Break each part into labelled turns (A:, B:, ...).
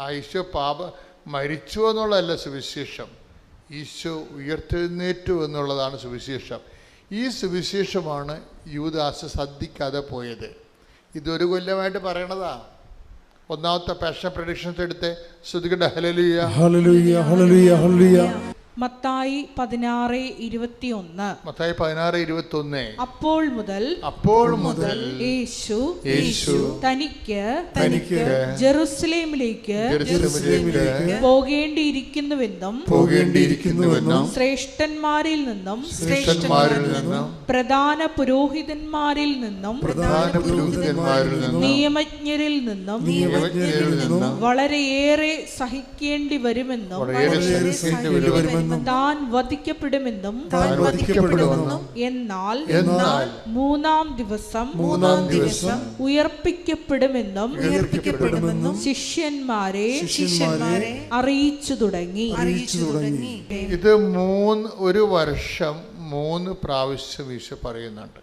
A: ആ ഈശോ മരിച്ചു എന്നുള്ളതല്ല സുവിശേഷം, ഈശോ ഉയർത്തെഴുന്നേറ്റു എന്നുള്ളതാണ് സുവിശേഷം. ഈ സുവിശേഷമാണ് യൂദാസ് ശ്രദ്ധിക്കാതെ പോയത്. ഇതൊരു കൊല്ലമായിട്ട് പറയണതാ. ഒന്നാമത്തെ പാഷൻ പ്രഡിക്ഷൻസ് എടുത്ത് ശ്രുതികട്ടെ. Hallelujah
B: hallelujah hallelujah hallelujah.
C: Mathai 16:21.
A: Mathai 16:21.
C: അപ്പോൾ മുതൽ യേശു തനിക്ക് ജെറുസലേമിലേക്ക് പോകേണ്ടിയിരിക്കുന്നുവെന്നും ശ്രേഷ്ഠന്മാരിൽ നിന്നും പ്രധാന പുരോഹിതന്മാരിൽ നിന്നും നിയമജ്ഞരിൽ നിന്നും വളരെയേറെ സഹിക്കേണ്ടി വരുമെന്നും താൻ വധിക്കപ്പെടുമെന്നും എന്നാൽ മൂന്നാം ദിവസം ഉയർപ്പിക്കപ്പെടുമെന്നും ശിഷ്യന്മാരെ അറിയിച്ചു തുടങ്ങി.
A: ഇത് ഒരു വർഷം 3 പ്രാവശ്യം ഈശോ പറയുന്നുണ്ട്.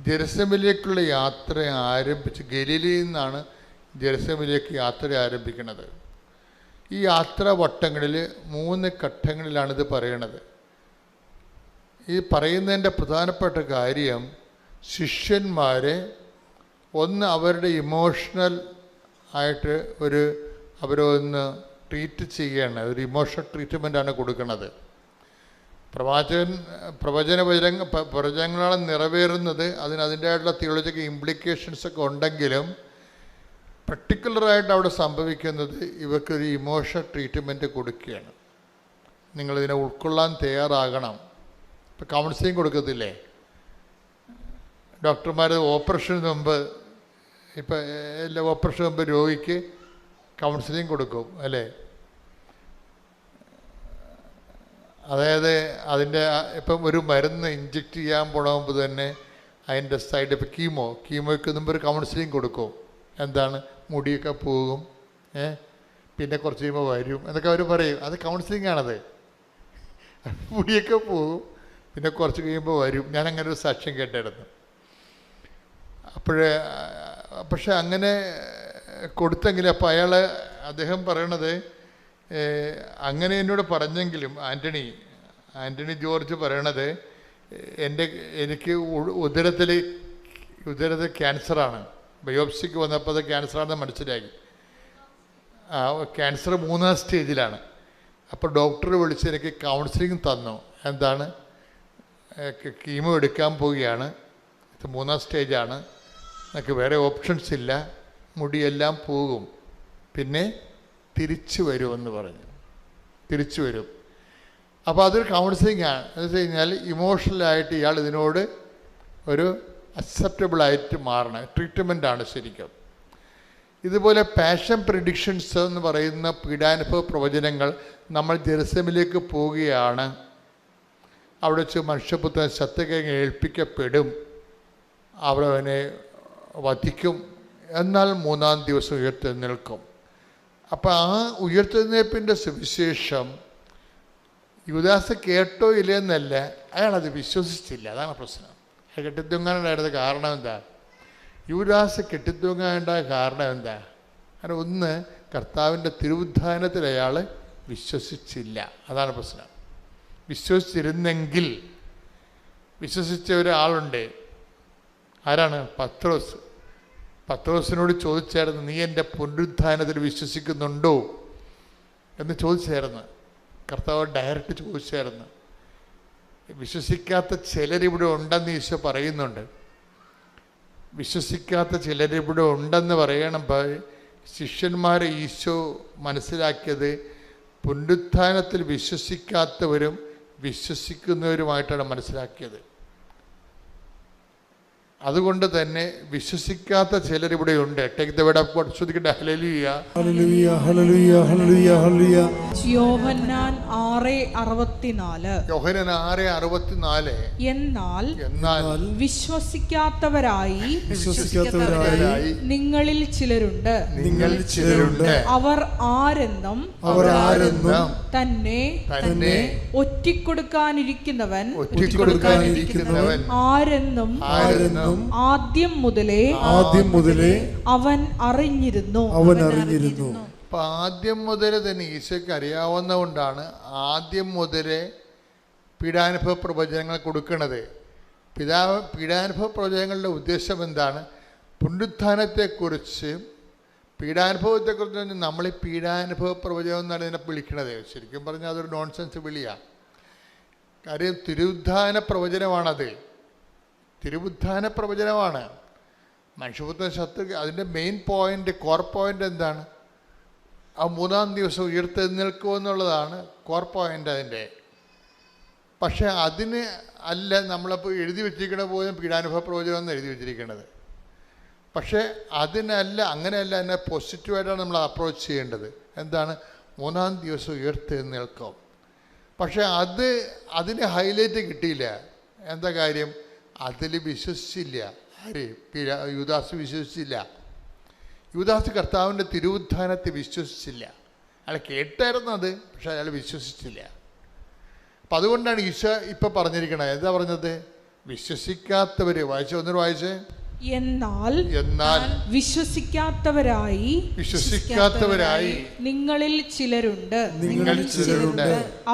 A: ജെറുസലേമിലേക്കുള്ള യാത്ര ആരംഭിച്ച് ഗലീലയിൽ നിന്നാണ് ജെറുസലേമിലേക്ക് യാത്ര ആരംഭിക്കുന്നത്. ഈ യാത്രാ വട്ടങ്ങളിൽ 3 ഘട്ടങ്ങളിലാണിത് പറയണത്. ഈ പറയുന്നതിൻ്റെ പ്രധാനപ്പെട്ട കാര്യം ശിഷ്യന്മാരെ അവരുടെ ഇമോഷണൽ ആയിട്ട് അവരൊന്ന് ട്രീറ്റ് ചെയ്യുകയാണ്. ഒരു ഇമോഷണൽ ട്രീറ്റ്മെൻറ്റാണ് കൊടുക്കുന്നത്. പ്രവചനങ്ങളാണ് നിറവേറുന്നത്. അതിൻ്റെതായിട്ടുള്ള തിയോളജിക്കൽ ഇംപ്ലിക്കേഷൻസൊക്കെ ഉണ്ടെങ്കിലും പർട്ടിക്കുലറായിട്ട് അവിടെ സംഭവിക്കുന്നത് ഇവർക്കൊരു ഇമോഷണൽ ട്രീറ്റ്മെൻറ്റ് കൊടുക്കുകയാണ്. നിങ്ങളിതിനെ ഉൾക്കൊള്ളാൻ തയ്യാറാകണം. ഇപ്പോൾ കൗൺസിലിംഗ് കൊടുക്കത്തില്ലേ ഡോക്ടർമാർ? ഓപ്പറേഷന് മുമ്പ് എല്ലാ ഓപ്പറേഷന് മുമ്പ് രോഗിക്ക് കൗൺസിലിംഗ് കൊടുക്കും അല്ലേ? അതായത് അതിൻ്റെ ഇപ്പം ഒരു മരുന്ന് ഇഞ്ചെക്റ്റ് ചെയ്യാൻ പോണമുമ്പ് തന്നെ അതിൻ്റെ സൈഡ് ഇപ്പം കീമോയ്ക്ക് മുമ്പ് ഒരു കൗൺസിലിംഗ് കൊടുക്കും. എന്താണ്? മുടിയൊക്കെ പോകും, പിന്നെ കുറച്ച് കഴിയുമ്പോൾ വരും എന്നൊക്കെ അവർ പറയും. അത് കൗൺസിലിംഗ് ആണത്. മുടിയൊക്കെ പോകും, പിന്നെ കുറച്ച് കഴിയുമ്പോൾ വരും. ഞാനങ്ങനെ ഒരു സാക്ഷ്യം കേട്ടായിരുന്നു. പക്ഷെ അങ്ങനെ കൊടുത്തെങ്കിലും അപ്പോൾ അദ്ദേഹം പറയണത് അങ്ങനെ എന്നോട് പറഞ്ഞെങ്കിലും ആൻ്റണി ജോർജ് പറയണത് എനിക്ക് ഉദരത്തിൽ ക്യാൻസറാണ്. ബയോപ്സിക്ക് വന്നപ്പോൾ അത് ക്യാൻസറാണെന്ന് മനസ്സിലാക്കി. ക്യാൻസർ 3ാം സ്റ്റേജിലാണ്. അപ്പോൾ ഡോക്ടർ വിളിച്ച് എനിക്ക് കൗൺസിലിംഗ് തന്നു. എന്താണ്? കീമോ എടുക്കാൻ പോവുകയാണ്, ഇത് 3ാം സ്റ്റേജാണ്, എനിക്ക് വേറെ ഓപ്ഷൻസ് ഇല്ല, മുടിയെല്ലാം പോകും, പിന്നെ തിരിച്ചു വരുമെന്ന് പറഞ്ഞു. തിരിച്ചു വരും. അപ്പോൾ അതൊരു കൗൺസിലിംഗ് ആണ്. എന്ന് വെച്ച് കഴിഞ്ഞാൽ ഇമോഷണലായിട്ട് ഇയാൾ ഇതിനോട് ഒരു അക്സെപ്റ്റബിളായിട്ട് മാറണം. ട്രീറ്റ്മെൻറ്റാണ് ശരിക്കും. ഇതുപോലെ പാഷൻ പ്രിഡിക്ഷൻസ് എന്ന് പറയുന്ന പീഡാനുഭവ പ്രവചനങ്ങൾ. നമ്മൾ ജെറുസലേമിലേക്ക് പോവുകയാണ്, അവിടെ വെച്ച് മനുഷ്യപുത്രൻ സത്യകേങ്ങ ഏൽപ്പിക്കപ്പെടും, അവനെ വധിക്കും, എന്നാൽ 3ാം ദിവസം ഉയർത്തെഴുന്നേൽക്കും. അപ്പോൾ ആ ഉയർത്തെഴുന്നേൽപ്പിൻ്റെ സുവിശേഷം യൂദാസ് കേട്ടോ ഇല്ലെന്നല്ല, അയാളത് വിശ്വസിച്ചില്ല. അതാണ് പ്രശ്നം. കെട്ടിത്തൂങ്ങാനുണ്ടായിരുന്ന കാരണം എന്താ? യൂദാസ് കെട്ടിത്തൂങ്ങാനുണ്ടായ കാരണം എന്താ? കാരണം ഒന്ന്, കർത്താവിൻ്റെ തിരുവുദ്ധാനത്തിൽ അയാൾ വിശ്വസിച്ചില്ല. അതാണ് പ്രശ്നം. വിശ്വസിച്ചിരുന്നെങ്കിൽ, വിശ്വസിച്ച ഒരാളുണ്ട്. ആരാണ്? പത്രോസിനോട് ചോദിച്ചായിരുന്നു, നീ എൻ്റെ പുനരുദ്ധാനത്തിൽ വിശ്വസിക്കുന്നുണ്ടോ എന്ന് ചോദിച്ചായിരുന്നു. കർത്താവ് ഡയറക്റ്റ് ചോദിച്ചായിരുന്നു. വിശ്വസിക്കാത്ത ചിലരിവിടെ ഉണ്ടെന്ന് ഈശോ പറയുന്നുണ്ട്. വിശ്വസിക്കാത്ത ചിലരിവിടെ ഉണ്ടെന്ന് പറയണപ്പോൾ ശിഷ്യന്മാരെ ഈശോ മനസ്സിലാക്കിയത് പുനരുത്ഥാനത്തിൽ വിശ്വസിക്കാത്തവരും വിശ്വസിക്കുന്നവരുമായിട്ടാണ് മനസ്സിലാക്കിയത്. അതുകൊണ്ട് തന്നെ വിശ്വസിക്കാത്ത ചിലരിവിടെയുണ്ട്. Take the word of God. ശ്രദ്ധിക്കട്ടെ. Hallelujah
B: hallelujah hallelujah hallelujah hallelujah.
C: Yohannan 6:64.
A: Yohannan 6:64.
C: എന്നാൽ വിശ്വസിക്കാത്തവരായി നിങ്ങളിൽ ചിലരുണ്ട്. അവർ ആരെന്നും തന്നെ ഒറ്റിക്കൊടുക്കാനിരിക്കുന്നവൻ ആരെന്നും ആദ്യം മുതലേ അവൻ അറിഞ്ഞിരുന്നു.
A: അപ്പം ആദ്യം മുതൽ തന്നെ ഈശോയ്ക്ക് അറിയാവുന്നതുകൊണ്ടാണ് ആദ്യം മുതലേ പീഡാനുഭവ പ്രവചനങ്ങൾ കൊടുക്കുന്നത്. പീഡാനുഭവ പ്രവചനങ്ങളുടെ ഉദ്ദേശം എന്താണ്? പുനരുത്ഥാനത്തെക്കുറിച്ച്, പീഡാനുഭവത്തെക്കുറിച്ച് നമ്മൾ ഈ പീഡാനുഭവ പ്രവചനം എന്നാണ് ഇതിനെ വിളിക്കുന്നത്. ശരിക്കും പറഞ്ഞാൽ അതൊരു നോൺസെൻസ് വിളിയാണ്. കാര്യം തിരുവുദ്ധാന പ്രവചനമാണത്. തിരുവുദ്ധാന പ്രവചനമാണ്. മനുഷ്യപുത്രൻ ശത്രു, അതിൻ്റെ മെയിൻ പോയിൻ്റ്, കോർ പോയിൻ്റ് എന്താണ്? ആ 3-ാം ദിവസം ഉയർത്തെഴുന്നേൽക്കുമെന്നുള്ളതാണ് കോർ പോയിൻ്റ് അതിൻ്റെ. പക്ഷേ അതിന് അല്ല നമ്മളപ്പോൾ എഴുതി വെച്ചിരിക്കണ പോലും പീഡാനുഭവ പ്രവചനം എന്ന് എഴുതി വെച്ചിരിക്കുന്നത്. പക്ഷേ അതിനല്ല, അങ്ങനെയല്ല, അതിനെ പോസിറ്റീവായിട്ടാണ് നമ്മൾ അപ്രോച്ച് ചെയ്യേണ്ടത്. എന്താണ്? 3-ാം ദിവസം ഉയർത്തെഴുന്നേൽക്കും. പക്ഷെ അതിന് ഹൈലൈറ്റ് കിട്ടിയില്ല. എന്താ കാര്യം? അതിൽ വിശ്വസിച്ചില്ല. ആര്? യൂദാസ് വിശ്വസിച്ചില്ല. യൂദാസ് കർത്താവിൻ്റെ തിരുവുദ്ധാനത്തെ വിശ്വസിച്ചില്ല. അയാൾ കേട്ടായിരുന്നു അത്, പക്ഷെ അയാൾ വിശ്വസിച്ചില്ല. അപ്പം അതുകൊണ്ടാണ് ഈശോ ഇപ്പം പറഞ്ഞിരിക്കണത്. എന്താ പറഞ്ഞത്? വിശ്വസിക്കാത്തവർ, ഒന്നൊരു വായിച്ചേ.
C: എന്നാൽ
A: വിശ്വസിക്കാത്തവരായി
C: നിങ്ങളിൽ ചിലരുണ്ട്.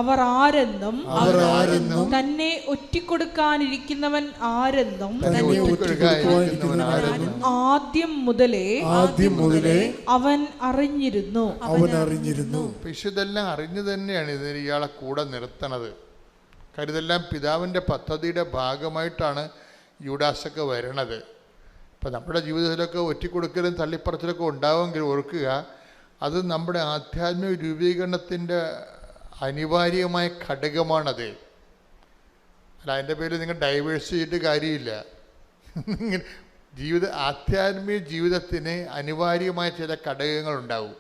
B: അവർ
C: ആരെന്നും തന്നെ ഒറ്റിക്കൊടുക്കാനിരിക്കുന്നവൻ ആരെന്നും ആദ്യം മുതലേ അവൻ അറിഞ്ഞിരുന്നു.
A: ഇതെല്ലാം അറിഞ്ഞു തന്നെയാണ് ഇതിന് ഇയാളെ കൂടെ നിർത്തണത്. കാര്യം ഇതെല്ലാം പിതാവിൻ്റെ പദ്ധതിയുടെ ഭാഗമായിട്ടാണ് യൂദാസൊക്കെ വരണത്. ഇപ്പം നമ്മുടെ ജീവിതത്തിലൊക്കെ ഒറ്റിക്കൊടുക്കലും തള്ളിപ്പറച്ചിലൊക്കെ ഉണ്ടാവുമെങ്കിൽ ഓർക്കുക, അത് നമ്മുടെ ആധ്യാത്മിക രൂപീകരണത്തിൻ്റെ അനിവാര്യമായ ഘടകമാണത്. അല്ല, അതിൻ്റെ പേരിൽ നിങ്ങൾ ഡൈവേഴ്സ് ചെയ്തിട്ട് കാര്യമില്ല. ആധ്യാത്മിക ജീവിതത്തിന് അനിവാര്യമായ ചില ഘടകങ്ങളുണ്ടാവും.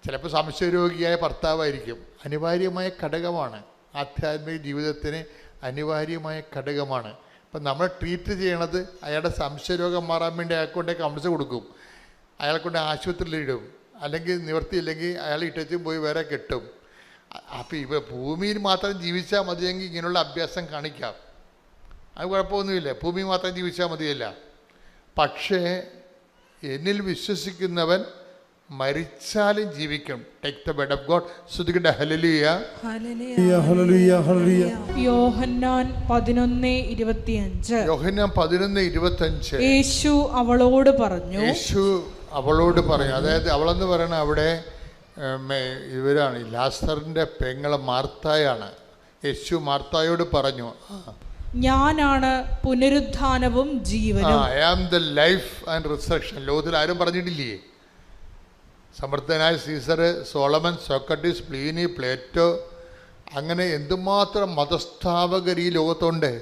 A: ചിലപ്പോൾ സംശയരോഗിയായ ഭർത്താവായിരിക്കും. അനിവാര്യമായ ഘടകമാണ്. ആധ്യാത്മിക ജീവിതത്തിന് അനിവാര്യമായ ഘടകമാണ്. അപ്പം നമ്മൾ ട്രീറ്റ് ചെയ്യണത് അയാളുടെ സംശയരോഗം മാറാൻ വേണ്ടി അയാൾക്കൊണ്ട് കംപ്ലീറ്റ് കൊടുക്കും, അയാളെ കൊണ്ട് ആശുപത്രിയിലിടും, അല്ലെങ്കിൽ നിവർത്തിയില്ലെങ്കിൽ അയാൾ ഇട്ടും പോയി വേറെ കെട്ടും. അപ്പോൾ ഭൂമിയിൽ മാത്രം ജീവിച്ചാൽ മതിയെങ്കിൽ ഇങ്ങനെയുള്ള അഭ്യാസം കാണിക്കാം, അത് കുഴപ്പമൊന്നുമില്ല. ഭൂമി മാത്രം ജീവിച്ചാൽ മതിയല്ല. പക്ഷേ എന്നിൽ വിശ്വസിക്കുന്നവൻ മരിച്ചാലും ജീവിക്കും. Take the word of God. ശ്രുതികട്ടെ hallelujah,
B: hallelujah, hallelujah.
C: Yohannan 11:25.
A: Yohannan 11:25.
C: Yesu അവളോട് പറഞ്ഞു.
A: അതായത് അവളെന്ന് പറയണ അവിടെ ഇവരാണ്, ലാസറിൻ്റെ പെങ്ങളെ മാർത്തായാണ്. യേശു മാർത്തായോട് പറഞ്ഞു,
C: ഞാനാണ് പുനരുത്ഥാനവും ജീവനും.
A: I am the life and resurrection. ലോകത്തിൽ ആരും പറഞ്ഞിട്ടില്ലേ? സമർത്ഥനായ Caesar, Solomon, Socrates, Pliny, Plato, അങ്ങനെ എന്തുമാത്രം മതസ്ഥാപകർ ഈ ലോകത്തുണ്ട്.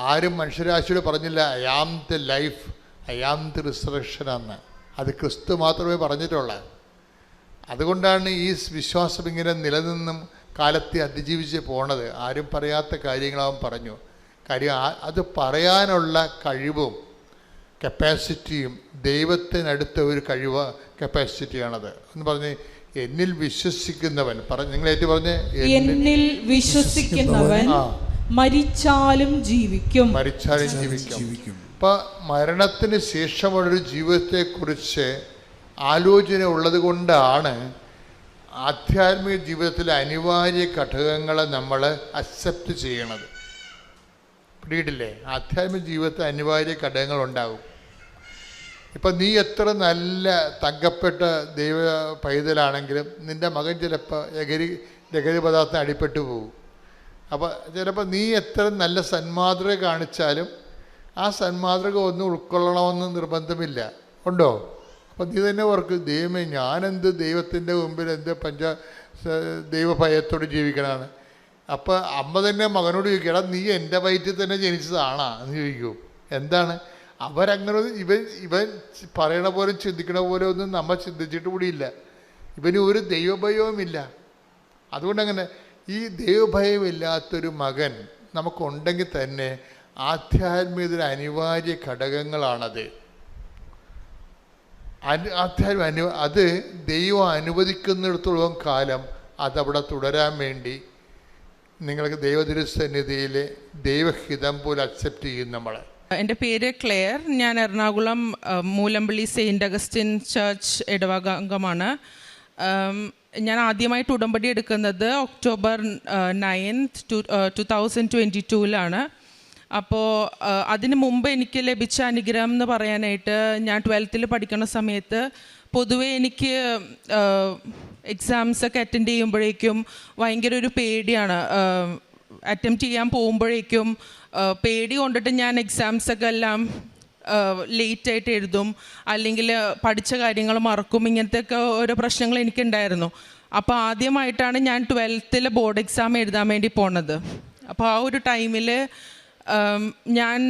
A: ആരും മനുഷ്യരാശിയോട് പറഞ്ഞില്ല I am the life, I am the resurrection എന്ന്. അത് ക്രിസ്തു മാത്രമേ പറഞ്ഞിട്ടുള്ളൂ. അതുകൊണ്ടാണ് ഈ വിശ്വാസം ഇങ്ങനെ നിലനിന്നും കാലത്തെ അതിജീവിച്ച് പോണത്. ആരും പറയാത്ത കാര്യങ്ങളാവും പറഞ്ഞു. കാര്യം അത് പറയാനുള്ള കഴിവും കപ്പാസിറ്റിയും ദൈവത്തിനടുത്ത ഒരു കഴിവ് കപ്പാസിറ്റിയാണത് എന്ന് പറഞ്ഞ് എന്നിൽ വിശ്വസിക്കുന്നവൻ നിങ്ങളേറ്റ് പറഞ്ഞ്
C: എന്നിൽ വിശ്വസിക്കുന്നവൻ മരിച്ചാലും ജീവിക്കും.
A: അപ്പം മരണത്തിന് ശേഷമുള്ളൊരു ജീവിതത്തെക്കുറിച്ച് ആലോചന ഉള്ളത് കൊണ്ടാണ് ആധ്യാത്മിക ജീവിതത്തിലെ അനിവാര്യ ഘടകങ്ങളെ നമ്മൾ അക്സെപ്റ്റ് ചെയ്യണത്. പിടിയിട്ടില്ലേ? ആധ്യാത്മിക ജീവിതത്തിൽ അനിവാര്യ ഘടകങ്ങളുണ്ടാകും. ഇപ്പം നീ എത്ര നല്ല തങ്കപ്പെട്ട ദൈവ പൈതലാണെങ്കിലും നിൻ്റെ മകൻ ചിലപ്പോൾ ലഹരി പദാർത്ഥം അടിപ്പെട്ടു പോകും. അപ്പോൾ ചിലപ്പോൾ നീ എത്ര നല്ല സന്മാതൃക കാണിച്ചാലും ആ സന്മാതൃക ഒന്നും ഉൾക്കൊള്ളണമെന്ന് നിർബന്ധമില്ല. ഉണ്ടോ? അപ്പം നീ തന്നെ ഓർക്ക്, ദൈവമേ ഞാനെന്ത് ദൈവത്തിൻ്റെ മുമ്പിൽ എന്ത് ദൈവഭയത്തോട് ജീവിക്കണമാണ്. അപ്പോൾ അമ്മ തന്നെ മകനോട് ചോദിക്കണം, നീ എൻ്റെ വയറ്റിൽ തന്നെ ജനിച്ചതാണാ എന്ന് ചോദിക്കും. എന്താണ് അവരങ്ങനെ ഇവൻ പറയണ പോലും ചിന്തിക്കണ പോലെ ഒന്നും നമ്മൾ ചിന്തിച്ചിട്ട് കൂടിയില്ല. ഇവന് ഒരു ദൈവഭയവുമില്ല. അതുകൊണ്ടങ്ങനെ ഈ ദൈവഭയമില്ലാത്തൊരു മകൻ നമുക്കുണ്ടെങ്കിൽ തന്നെ ആധ്യാത്മികതയുടെ അനിവാര്യ ഘടകങ്ങളാണത്. അത് ദൈവം അനുവദിക്കുന്നിടത്തോളം കാലം അതവിടെ തുടരാൻ വേണ്ടി നിങ്ങൾക്ക് ദൈവതിരുസന്നിധിയിൽ ദൈവഹിതം പോലെ അക്സെപ്റ്റ് ചെയ്യും. നമ്മൾ
D: എൻ്റെ പേര് ക്ലെയർ. ഞാൻ Ernakulam Moolampilly saint Augustine church ഇടവക അംഗമാണ്. ഞാൻ ആദ്യമായിട്ട് ഉടമ്പടി എടുക്കുന്നത് ഒക്ടോബർ 9, 2022 അപ്പോൾ അതിന് മുമ്പ് എനിക്ക് ലഭിച്ച അനുഗ്രഹം എന്ന് പറയാനായിട്ട്, ഞാൻ 12th പഠിക്കുന്ന സമയത്ത് പൊതുവേ എനിക്ക് എക്സാംസൊക്കെ അറ്റൻഡ് ചെയ്യുമ്പോഴേക്കും ഭയങ്കര ഒരു പേടിയാണ്. അറ്റംപ്റ്റ് ചെയ്യാൻ പോകുമ്പോഴേക്കും പേടി കൊണ്ടിട്ട് ഞാൻ എക്സാംസൊക്കെ എല്ലാം ലേറ്റായിട്ട് എഴുതും, അല്ലെങ്കിൽ പഠിച്ച കാര്യങ്ങൾ മറക്കും. ഇങ്ങനത്തെയൊക്കെ ഓരോ പ്രശ്നങ്ങൾ എനിക്കുണ്ടായിരുന്നു. അപ്പോൾ ആദ്യമായിട്ടാണ് ഞാൻ 12th ബോർഡ് എക്സാം എഴുതാൻ വേണ്ടി പോണത്. അപ്പോൾ ആ ഒരു ടൈമിൽ ഞാൻ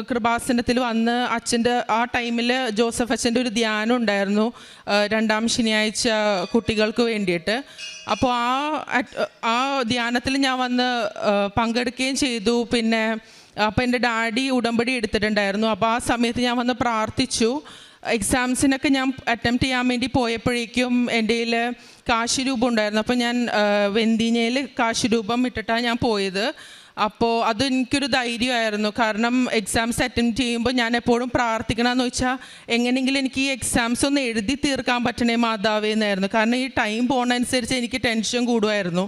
D: കൃപാസനത്തിൽ വന്ന് അച്ഛൻ്റെ ആ ടൈമിൽ ജോസഫ് അച്ഛൻ്റെ ഒരു ധ്യാനം ഉണ്ടായിരുന്നു, 2ാം ശനിയാഴ്ച കുട്ടികൾക്ക് വേണ്ടിയിട്ട്. അപ്പോൾ ആ ധ്യാനത്തിൽ ഞാൻ വന്ന് പങ്കെടുക്കുകയും ചെയ്തു. പിന്നെ അപ്പോൾ എൻ്റെ ഡാഡി ഉടമ്പടി എടുത്തിട്ടുണ്ടായിരുന്നു. അപ്പോൾ ആ സമയത്ത് ഞാൻ വന്ന് പ്രാർത്ഥിച്ചു. എക്സാംസിനൊക്കെ ഞാൻ അറ്റംപ്റ്റ് ചെയ്യാൻ വേണ്ടി പോയപ്പോഴേക്കും എൻ്റെ കയ്യിൽ കാശ് രൂപം ഉണ്ടായിരുന്നു. അപ്പോൾ ഞാൻ വെന്തിനയിൽ കാശ് രൂപം ഇട്ടിട്ടാണ് ഞാൻ പോയത്. അപ്പോൾ അത് എനിക്കൊരു ധൈര്യമായിരുന്നു. കാരണം എക്സാംസ് അറ്റൻഡ് ചെയ്യുമ്പോൾ ഞാൻ എപ്പോഴും പ്രാർത്ഥിക്കണമെന്ന് വെച്ചാൽ എങ്ങനെയെങ്കിലും എനിക്ക് ഈ എക്സാംസ് ഒന്ന് എഴുതി തീർക്കാൻ പറ്റണേ മാതാവേ എന്നായിരുന്നു. കാരണം ഈ ടൈം പോകുന്നതനുസരിച്ച് എനിക്ക് ടെൻഷൻ കൂടുമായിരുന്നു.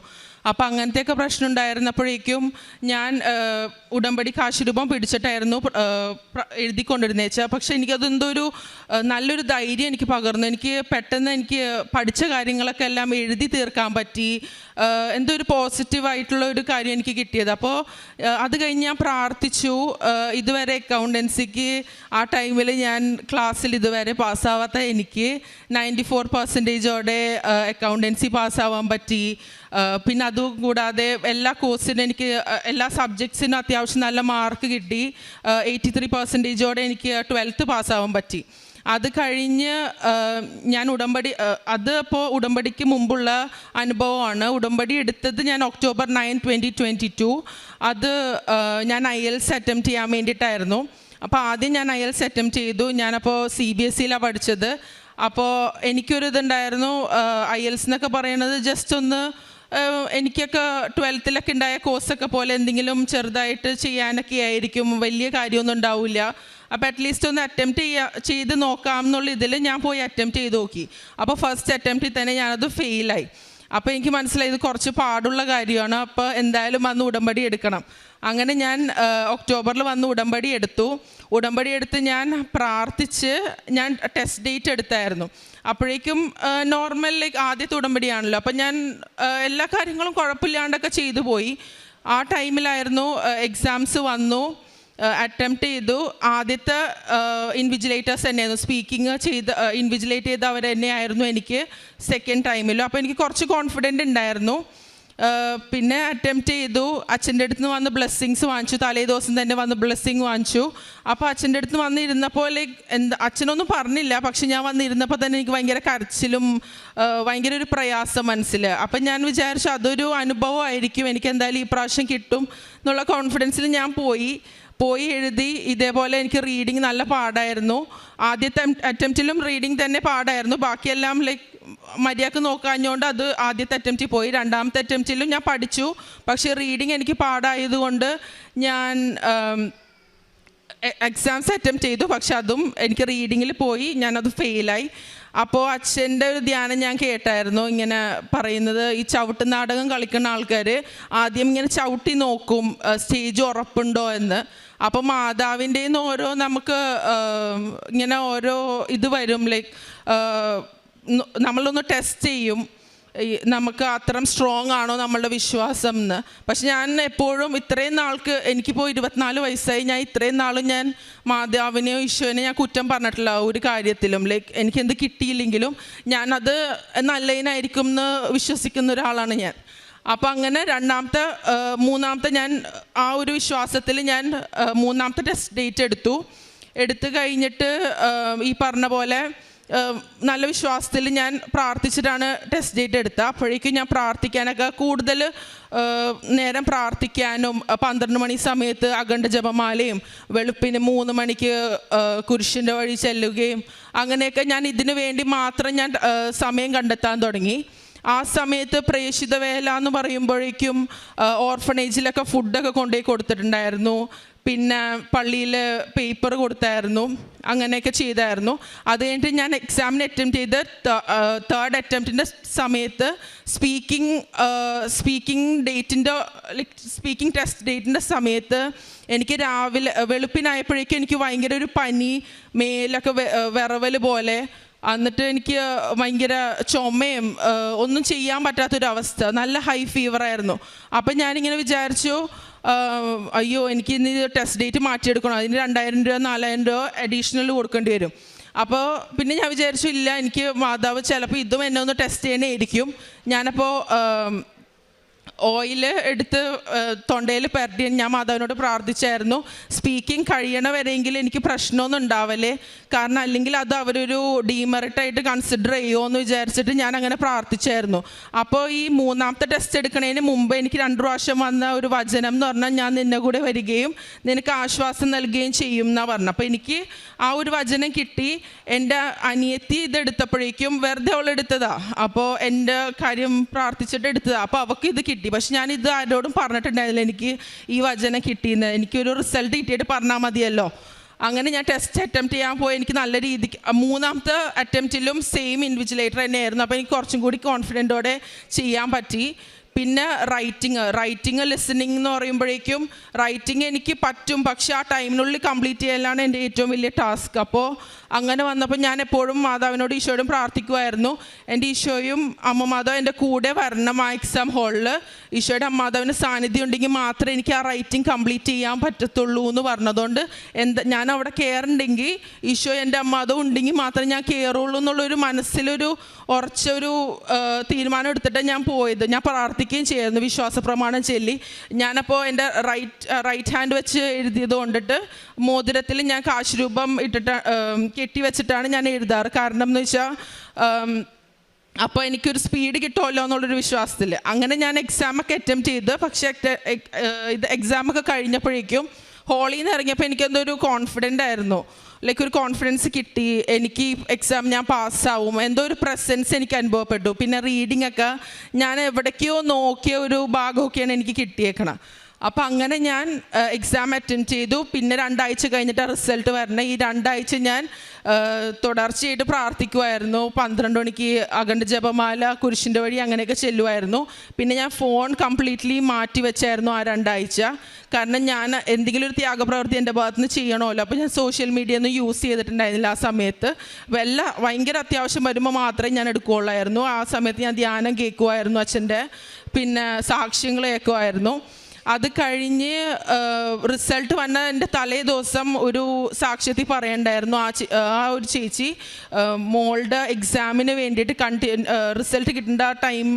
D: അപ്പോൾ അങ്ങനത്തെയൊക്കെ പ്രശ്നം ഉണ്ടായിരുന്നപ്പോഴേക്കും ഞാൻ ഉടമ്പടി കാശുരൂപം പിടിച്ചിട്ടായിരുന്നു എഴുതിക്കൊണ്ടിരുന്നേച്ചാൽ. പക്ഷേ എനിക്കതെന്തോ ഒരു നല്ലൊരു ധൈര്യം എനിക്ക് പകർന്നു. എനിക്ക് പെട്ടെന്ന് എനിക്ക് പഠിച്ച കാര്യങ്ങളൊക്കെ എല്ലാം എഴുതി തീർക്കാൻ പറ്റി. എന്തോ ഒരു പോസിറ്റീവായിട്ടുള്ള ഒരു കാര്യം എനിക്ക് കിട്ടിയത്. അപ്പോൾ അത് കഴിഞ്ഞ് ഞാൻ പ്രാർത്ഥിച്ചു. ഇതുവരെ അക്കൗണ്ടൻസിക്ക് ആ ടൈമിൽ ഞാൻ ക്ലാസ്സിൽ ഇതുവരെ പാസ്സാവാത്ത എനിക്ക് 94% അക്കൗണ്ടൻസി പാസ്സാവാൻ പറ്റി. പിന്നെ അതുകൂടാതെ എല്ലാ കോഴ്സിനും എനിക്ക് എല്ലാ സബ്ജക്ട്സിനും അത്യാവശ്യം നല്ല മാർക്ക് കിട്ടി. 83% എനിക്ക് 12th പാസ്സാവാൻ പറ്റി. അത് കഴിഞ്ഞ് ഞാൻ അത് അപ്പോൾ ഉടമ്പടിക്ക് മുമ്പുള്ള അനുഭവമാണ്. ഉടമ്പടി എടുത്തത് ഞാൻ ഒക്ടോബർ 9, 2022. അത് ഞാൻ IELTS അറ്റംപ്റ്റ് ചെയ്യാൻ വേണ്ടിയിട്ടായിരുന്നു. അപ്പോൾ ആദ്യം ഞാൻ IELTS അറ്റംപ്റ്റ് ചെയ്തു. ഞാനപ്പോൾ CBSEയിലാണ് പഠിച്ചത്. അപ്പോൾ എനിക്കൊരു ഇതുണ്ടായിരുന്നു, IELTS എന്നൊക്കെ പറയണത് ജസ്റ്റ് ഒന്ന് എനിക്കൊക്കെ 12th ഉണ്ടായ കോഴ്സൊക്കെ പോലെ എന്തെങ്കിലും ചെറുതായിട്ട് ചെയ്യാനൊക്കെ ആയിരിക്കും, വലിയ കാര്യമൊന്നും ഉണ്ടാവില്ല. അപ്പോൾ അറ്റ്ലീസ്റ്റ് ഒന്ന് അറ്റംപ്റ്റ് ചെയ്ത് നോക്കാം എന്നുള്ള ഇതിൽ ഞാൻ പോയി അറ്റംപ്റ്റ് ചെയ്ത് നോക്കി. അപ്പോൾ ഫസ്റ്റ് അറ്റംപ്റ്റിൽ തന്നെ ഞാനത് ഫെയിലായി. അപ്പോൾ എനിക്ക് മനസ്സിലായി ഇത് കുറച്ച് പാടുള്ള കാര്യമാണ്. അപ്പോൾ എന്തായാലും വന്ന് ഉടമ്പടി എടുക്കണം. അങ്ങനെ ഞാൻ ഒക്ടോബറിൽ വന്ന് ഉടമ്പടി എടുത്തു. ഉടമ്പടി എടുത്ത് ഞാൻ പ്രാർത്ഥിച്ച് ഞാൻ ടെസ്റ്റ് ഡേറ്റ് എടുത്തായിരുന്നു. അപ്പോഴേക്കും നോർമൽ ആദ്യത്തെ ഉടമ്പടിയാണല്ലോ. അപ്പം ഞാൻ എല്ലാ കാര്യങ്ങളും കുഴപ്പമില്ലാണ്ടൊക്കെ ചെയ്തു പോയി. ആ ടൈമിലായിരുന്നു എക്സാംസ് വന്നു, അറ്റംപ്റ്റ് ചെയ്തു. ആദ്യത്തെ ഇൻവിജിലേറ്റേഴ്സ് തന്നെയായിരുന്നു സ്പീക്കിംഗ് ചെയ്ത് ഇൻവിജിലേറ്റ് ചെയ്ത് അവർ തന്നെയായിരുന്നു എനിക്ക് സെക്കൻഡ് ടൈമിലും. അപ്പോൾ എനിക്ക് കുറച്ച് കോൺഫിഡൻ്റ് ഉണ്ടായിരുന്നു. പിന്നെ അറ്റംപ്റ്റ് ചെയ്തു. അച്ഛൻ്റെ അടുത്ത് നിന്ന് വന്ന് ബ്ലെസ്സിങ്സ് വാങ്ങിച്ചു. തലേ ദിവസം തന്നെ വന്ന് ബ്ലെസ്സിങ് വാങ്ങിച്ചു. അപ്പോൾ അച്ഛൻ്റെ അടുത്ത് വന്നിരുന്നപ്പോൾ അച്ഛനൊന്നും പറഞ്ഞില്ല, പക്ഷെ ഞാൻ വന്നിരുന്നപ്പോൾ തന്നെ എനിക്ക് ഭയങ്കര കരച്ചിലും ഭയങ്കര ഒരു പ്രയാസം മനസ്സിൽ. അപ്പം ഞാൻ വിചാരിച്ചു അതൊരു അനുഭവമായിരിക്കും, എനിക്ക് എന്തായാലും ഈ പ്രാവശ്യം കിട്ടും എന്നുള്ള കോൺഫിഡൻസിൽ ഞാൻ പോയി എഴുതി. ഇതേപോലെ എനിക്ക് റീഡിങ് നല്ല പാടായിരുന്നു. ആദ്യത്തെ അറ്റംപ്റ്റിലും റീഡിങ് തന്നെ പാടായിരുന്നു. ബാക്കിയെല്ലാം മര്യാദക്ക് നോക്കാഞ്ഞുകൊണ്ട് അത് ആദ്യത്തെ അറ്റംപ്റ്റിൽ പോയി. 2ാമത്തെ അറ്റംപ്റ്റിലും ഞാൻ പഠിച്ചു, പക്ഷേ റീഡിങ് എനിക്ക് പാടായതുകൊണ്ട് ഞാൻ എക്സാംസ് അറ്റംപ്റ്റ് ചെയ്തു. പക്ഷെ അതും എനിക്ക് റീഡിങ്ങിൽ പോയി, ഞാനത് ഫെയിലായി. അപ്പോൾ അച്ഛൻ്റെ ഒരു ധ്യാനം ഞാൻ കേട്ടായിരുന്നു, ഇങ്ങനെ പറയുന്നത് ഈ ചവിട്ട് നാടകം കളിക്കുന്ന ആൾക്കാർ ആദ്യം ഇങ്ങനെ ചവിട്ടി നോക്കും സ്റ്റേജ് ഉറപ്പുണ്ടോ എന്ന്. അപ്പോൾ മാതാവിൻ്റെ ഓരോ നമുക്ക് ഇങ്ങനെ ഓരോ ഇത് വരും, നമ്മളൊന്ന് ടെസ്റ്റ് ചെയ്യും നമുക്ക് അത്രയും സ്ട്രോങ് ആണോ നമ്മളുടെ വിശ്വാസം എന്ന്. പക്ഷെ ഞാൻ എപ്പോഴും ഇത്രയും നാൾക്ക്, എനിക്കിപ്പോൾ 24 വയസ്സായി, ഞാൻ ഇത്രയും നാളും ഞാൻ മാതാവിനെയോ ഈശോനെയോ ഞാൻ കുറ്റം പറഞ്ഞിട്ടില്ല ഒരു കാര്യത്തിലും. എനിക്കെന്ത് കിട്ടിയില്ലെങ്കിലും ഞാനത് നല്ലതിനായിരിക്കും എന്ന് വിശ്വസിക്കുന്ന ഒരാളാണ് ഞാൻ. അപ്പോൾ അങ്ങനെ 3ാമത്തെ ഞാൻ ആ ഒരു വിശ്വാസത്തിൽ ഞാൻ 3ാമത്തെ ടെസ്റ്റ് ഡേറ്റ് എടുത്തു കഴിഞ്ഞിട്ട് ഈ പറഞ്ഞ പോലെ നല്ല വിശ്വാസത്തിൽ ഞാൻ പ്രാർത്ഥിച്ചിട്ടാണ് ടെസ്റ്റ് ഡേറ്റ് എടുത്തത്. അപ്പോഴേക്കും ഞാൻ പ്രാർത്ഥിക്കാനൊക്കെ കൂടുതൽ നേരം പ്രാർത്ഥിക്കാനും 12 മണി സമയത്ത് അഖണ്ഡ ജപമാലയും വെളുപ്പിന് 3 മണിക്ക് കുരിശിൻ്റെ വഴി ചെല്ലുകയും അങ്ങനെയൊക്കെ ഞാൻ ഇതിനു വേണ്ടി മാത്രം ഞാൻ സമയം കണ്ടെത്താൻ തുടങ്ങി. ആ സമയത്ത് പ്രേക്ഷിത വേല എന്ന് പറയുമ്പോഴേക്കും ഓർഫനേജിലൊക്കെ ഫുഡൊക്കെ കൊണ്ടുപോയി കൊടുത്തിട്ടുണ്ടായിരുന്നു. പിന്നെ പള്ളിയിൽ പേപ്പർ കൊടുത്തായിരുന്നു, അങ്ങനെയൊക്കെ ചെയ്തായിരുന്നു. അത് കഴിഞ്ഞിട്ട് ഞാൻ എക്സാമിന് അറ്റംപ്റ്റ് ചെയ്ത് തേർഡ് അറ്റംപ്റ്റിൻ്റെ സമയത്ത് സ്പീക്കിംഗ് ടെസ്റ്റ് ഡേറ്റിൻ്റെ സമയത്ത് എനിക്ക് രാവിലെ വെളുപ്പിനായപ്പോഴേക്കും എനിക്ക് ഭയങ്കര ഒരു പനി, മേലൊക്കെ വിറവൽ പോലെ, എന്നിട്ട് എനിക്ക് ഭയങ്കര ചുമയും ഒന്നും ചെയ്യാൻ പറ്റാത്തൊരവസ്ഥ, നല്ല ഹൈ ഫീവറായിരുന്നു. അപ്പം ഞാനിങ്ങനെ വിചാരിച്ചു, അയ്യോ എനിക്ക് ഇന്ന് ടെസ്റ്റ് ഡേറ്റ് മാറ്റിയെടുക്കണം, അതിന് 2000 രൂപ 4000 രൂപ അഡീഷണൽ കൊടുക്കേണ്ടി വരും. അപ്പോൾ പിന്നെ ഞാൻ വിചാരിച്ചു, ഇല്ല എനിക്ക് മാതാവ് ചിലപ്പോൾ ഇതും എന്നെ ഒന്ന് ടെസ്റ്റ് ചെയ്യണമായിരിക്കും. ഞാനപ്പോൾ ഓയിൽ എടുത്ത് തൊണ്ടയിൽ പരട്ടി ഞാൻ മാതാവിനോട് പ്രാർത്ഥിച്ചായിരുന്നു, സ്പീക്കിംഗ് കഴിയണവരെങ്കിലും എനിക്ക് പ്രശ്നമൊന്നും ഉണ്ടാവല്ലേ, കാരണം അല്ലെങ്കിൽ അത് അവരൊരു ഡീമെറിറ്റായിട്ട് കൺസിഡർ ചെയ്യുമോ എന്ന് വിചാരിച്ചിട്ട് ഞാൻ അങ്ങനെ പ്രാർത്ഥിച്ചായിരുന്നു. അപ്പോൾ ഈ 3ാമത്തെ ടെസ്റ്റ് എടുക്കുന്നതിന് മുമ്പ് എനിക്ക് 2 പ്രാവശ്യം വന്ന ഒരു വചനം എന്ന് പറഞ്ഞാൽ, ഞാൻ നിന്നെ കൂടെ വരികയും നിനക്ക് ആശ്വാസം നൽകുകയും ചെയ്യും എന്നാണ് പറഞ്ഞത്. അപ്പോൾ എനിക്ക് ആ ഒരു വചനം കിട്ടി. എൻ്റെ അനിയത്തി ഇതെടുത്തപ്പോഴേക്കും വെറുതെ അവളെടുത്തതാ, അപ്പോൾ എൻ്റെ കാര്യം പ്രാർത്ഥിച്ചിട്ട് എടുത്തതാ, അപ്പോൾ അവൾക്ക് ഇത് കിട്ടി. പക്ഷെ ഞാനിത് ആരോടും പറഞ്ഞിട്ടുണ്ടായിരുന്നില്ല എനിക്ക് ഈ വചനം കിട്ടിയെന്ന്. എനിക്കൊരു റിസൾട്ട് കിട്ടിയിട്ട് പറഞ്ഞാൽ മതിയല്ലോ. അങ്ങനെ ഞാൻ ടെസ്റ്റ് അറ്റംപ്റ്റ് ചെയ്യാൻ പോയി. എനിക്ക് നല്ല രീതിക്ക് 3ാമത്തെ അറ്റംപ്റ്റിലും സെയിം ഇൻവിജിലേറ്റർ തന്നെയായിരുന്നു. അപ്പോൾ എനിക്ക് കുറച്ചും കൂടി കോൺഫിഡൻറ്റോടെ ചെയ്യാൻ പറ്റി. പിന്നെ റൈറ്റിംഗ് ലിസണിങ് എന്ന് പറയുമ്പോഴേക്കും റൈറ്റിംഗ് എനിക്ക് പറ്റും, പക്ഷെ ആ ടൈമിനുള്ളിൽ കംപ്ലീറ്റ് ചെയ്യലാണ് എൻ്റെ ഏറ്റവും വലിയ ടാസ്ക്. അപ്പോൾ അങ്ങനെ വന്നപ്പോൾ ഞാൻ എപ്പോഴും മാതാവിനോട് ഈശോയോടും പ്രാർത്ഥിക്കുമായിരുന്നു, എൻ്റെ ഈശോയും അമ്മ മാതാവ് എൻ്റെ കൂടെ വരണം ആ എക്സാം ഹാളിൽ. ഈശോയുടെ അമ്മാതാവിന് സാന്നിധ്യം ഉണ്ടെങ്കിൽ മാത്രമേ എനിക്ക് ആ റൈറ്റിംഗ് കംപ്ലീറ്റ് ചെയ്യാൻ പറ്റത്തുള്ളൂ എന്ന് പറഞ്ഞതുകൊണ്ട് ഞാൻ അവിടെ കയറുണ്ടെങ്കിൽ ഈശോ എൻ്റെ അമ്മാതാവ് ഉണ്ടെങ്കിൽ മാത്രമേ ഞാൻ കയറുള്ളൂ എന്നുള്ളൊരു മനസ്സിലൊരു ഉറച്ചൊരു തീരുമാനം എടുത്തിട്ടാണ് ഞാൻ പോയത്. ഞാൻ പ്രാർത്ഥിക്കുകയും ചെയ്യായിരുന്നു, വിശ്വാസ പ്രമാണം ചൊല്ലി. ഞാനപ്പോൾ എൻ്റെ റൈറ്റ് ഹാൻഡ് വെച്ച് എഴുതിയത് കൊണ്ടിട്ട് മോതിരത്തിൽ ഞാൻ കാശ് രൂപം ഇട്ടിട്ട് കെട്ടി വെച്ചിട്ടാണ് ഞാൻ എഴുതാറ്. കാരണം എന്ന് വെച്ചാൽ അപ്പോൾ എനിക്കൊരു സ്പീഡ് കിട്ടുമല്ലോ എന്നുള്ളൊരു വിശ്വാസത്തിൽ അങ്ങനെ ഞാൻ എക്സാമൊക്കെ അറ്റംപ്റ്റ് ചെയ്ത്. പക്ഷേ ഇത് എക്സാമൊക്കെ കഴിഞ്ഞപ്പോഴേക്കും ഹോളിൽ നിന്ന് ഇറങ്ങിയപ്പോൾ എനിക്കെന്തോ ഒരു കോൺഫിഡൻ്റ് ആയിരുന്നു, ലൈക്ക് ഒരു കോൺഫിഡൻസ് കിട്ടി, എനിക്ക് എക്സാം ഞാൻ പാസ്സാവും, എന്തോ ഒരു പ്രസൻസ് എനിക്ക് അനുഭവപ്പെട്ടു. പിന്നെ റീഡിംഗ് ഒക്കെ ഞാൻ എവിടേക്കോ നോക്കിയ ഒരു ഭാഗമൊക്കെയാണ് എനിക്ക് കിട്ടിയേക്കണം. അപ്പോൾ അങ്ങനെ ഞാൻ എക്സാം അറ്റൻഡ് ചെയ്തു. പിന്നെ 2 ആഴ്ച കഴിഞ്ഞിട്ട് റിസൾട്ട് വരണം. ഈ 2 ആഴ്ച ഞാൻ തുടർച്ചയായിട്ട് പ്രാർത്ഥിക്കുമായിരുന്നു. 12 മണിക്ക് അഖണ്ഡ ജപമാല, കുരിശിൻ്റെ വഴി അങ്ങനെയൊക്കെ ചെല്ലുമായിരുന്നു. പിന്നെ ഞാൻ ഫോൺ കംപ്ലീറ്റ്ലി മാറ്റി വെച്ചായിരുന്നു ആ 2 ആഴ്ച. കാരണം ഞാൻ എന്തെങ്കിലും ഒരു ത്യാഗപ്രവൃത്തി എൻ്റെ ഭാഗത്ത് നിന്ന് ചെയ്യണമല്ലോ. അപ്പോൾ ഞാൻ സോഷ്യൽ മീഡിയ ഒന്നും യൂസ് ചെയ്തിട്ടുണ്ടായിരുന്നില്ല ആ സമയത്ത്. ഭയങ്കര അത്യാവശ്യം വരുമ്പോൾ മാത്രമേ ഞാൻ എടുക്കുകയുള്ളായിരുന്നു. ആ സമയത്ത് ഞാൻ ധ്യാനം കേൾക്കുമായിരുന്നു, അച്ഛൻ്റെ പിന്നെ സാക്ഷ്യങ്ങൾ കേൾക്കുമായിരുന്നു. അത് കഴിഞ്ഞ് റിസൾട്ട് വന്ന എൻ്റെ തലേ ദിവസം ഒരു സാക്ഷ്യത്തിൽ പറയണ്ടായിരുന്നു. ആ ഒരു ചേച്ചി മോളുടെ എക്സാമിന് വേണ്ടിയിട്ട് റിസൾട്ട് കിട്ടേണ്ട ടൈം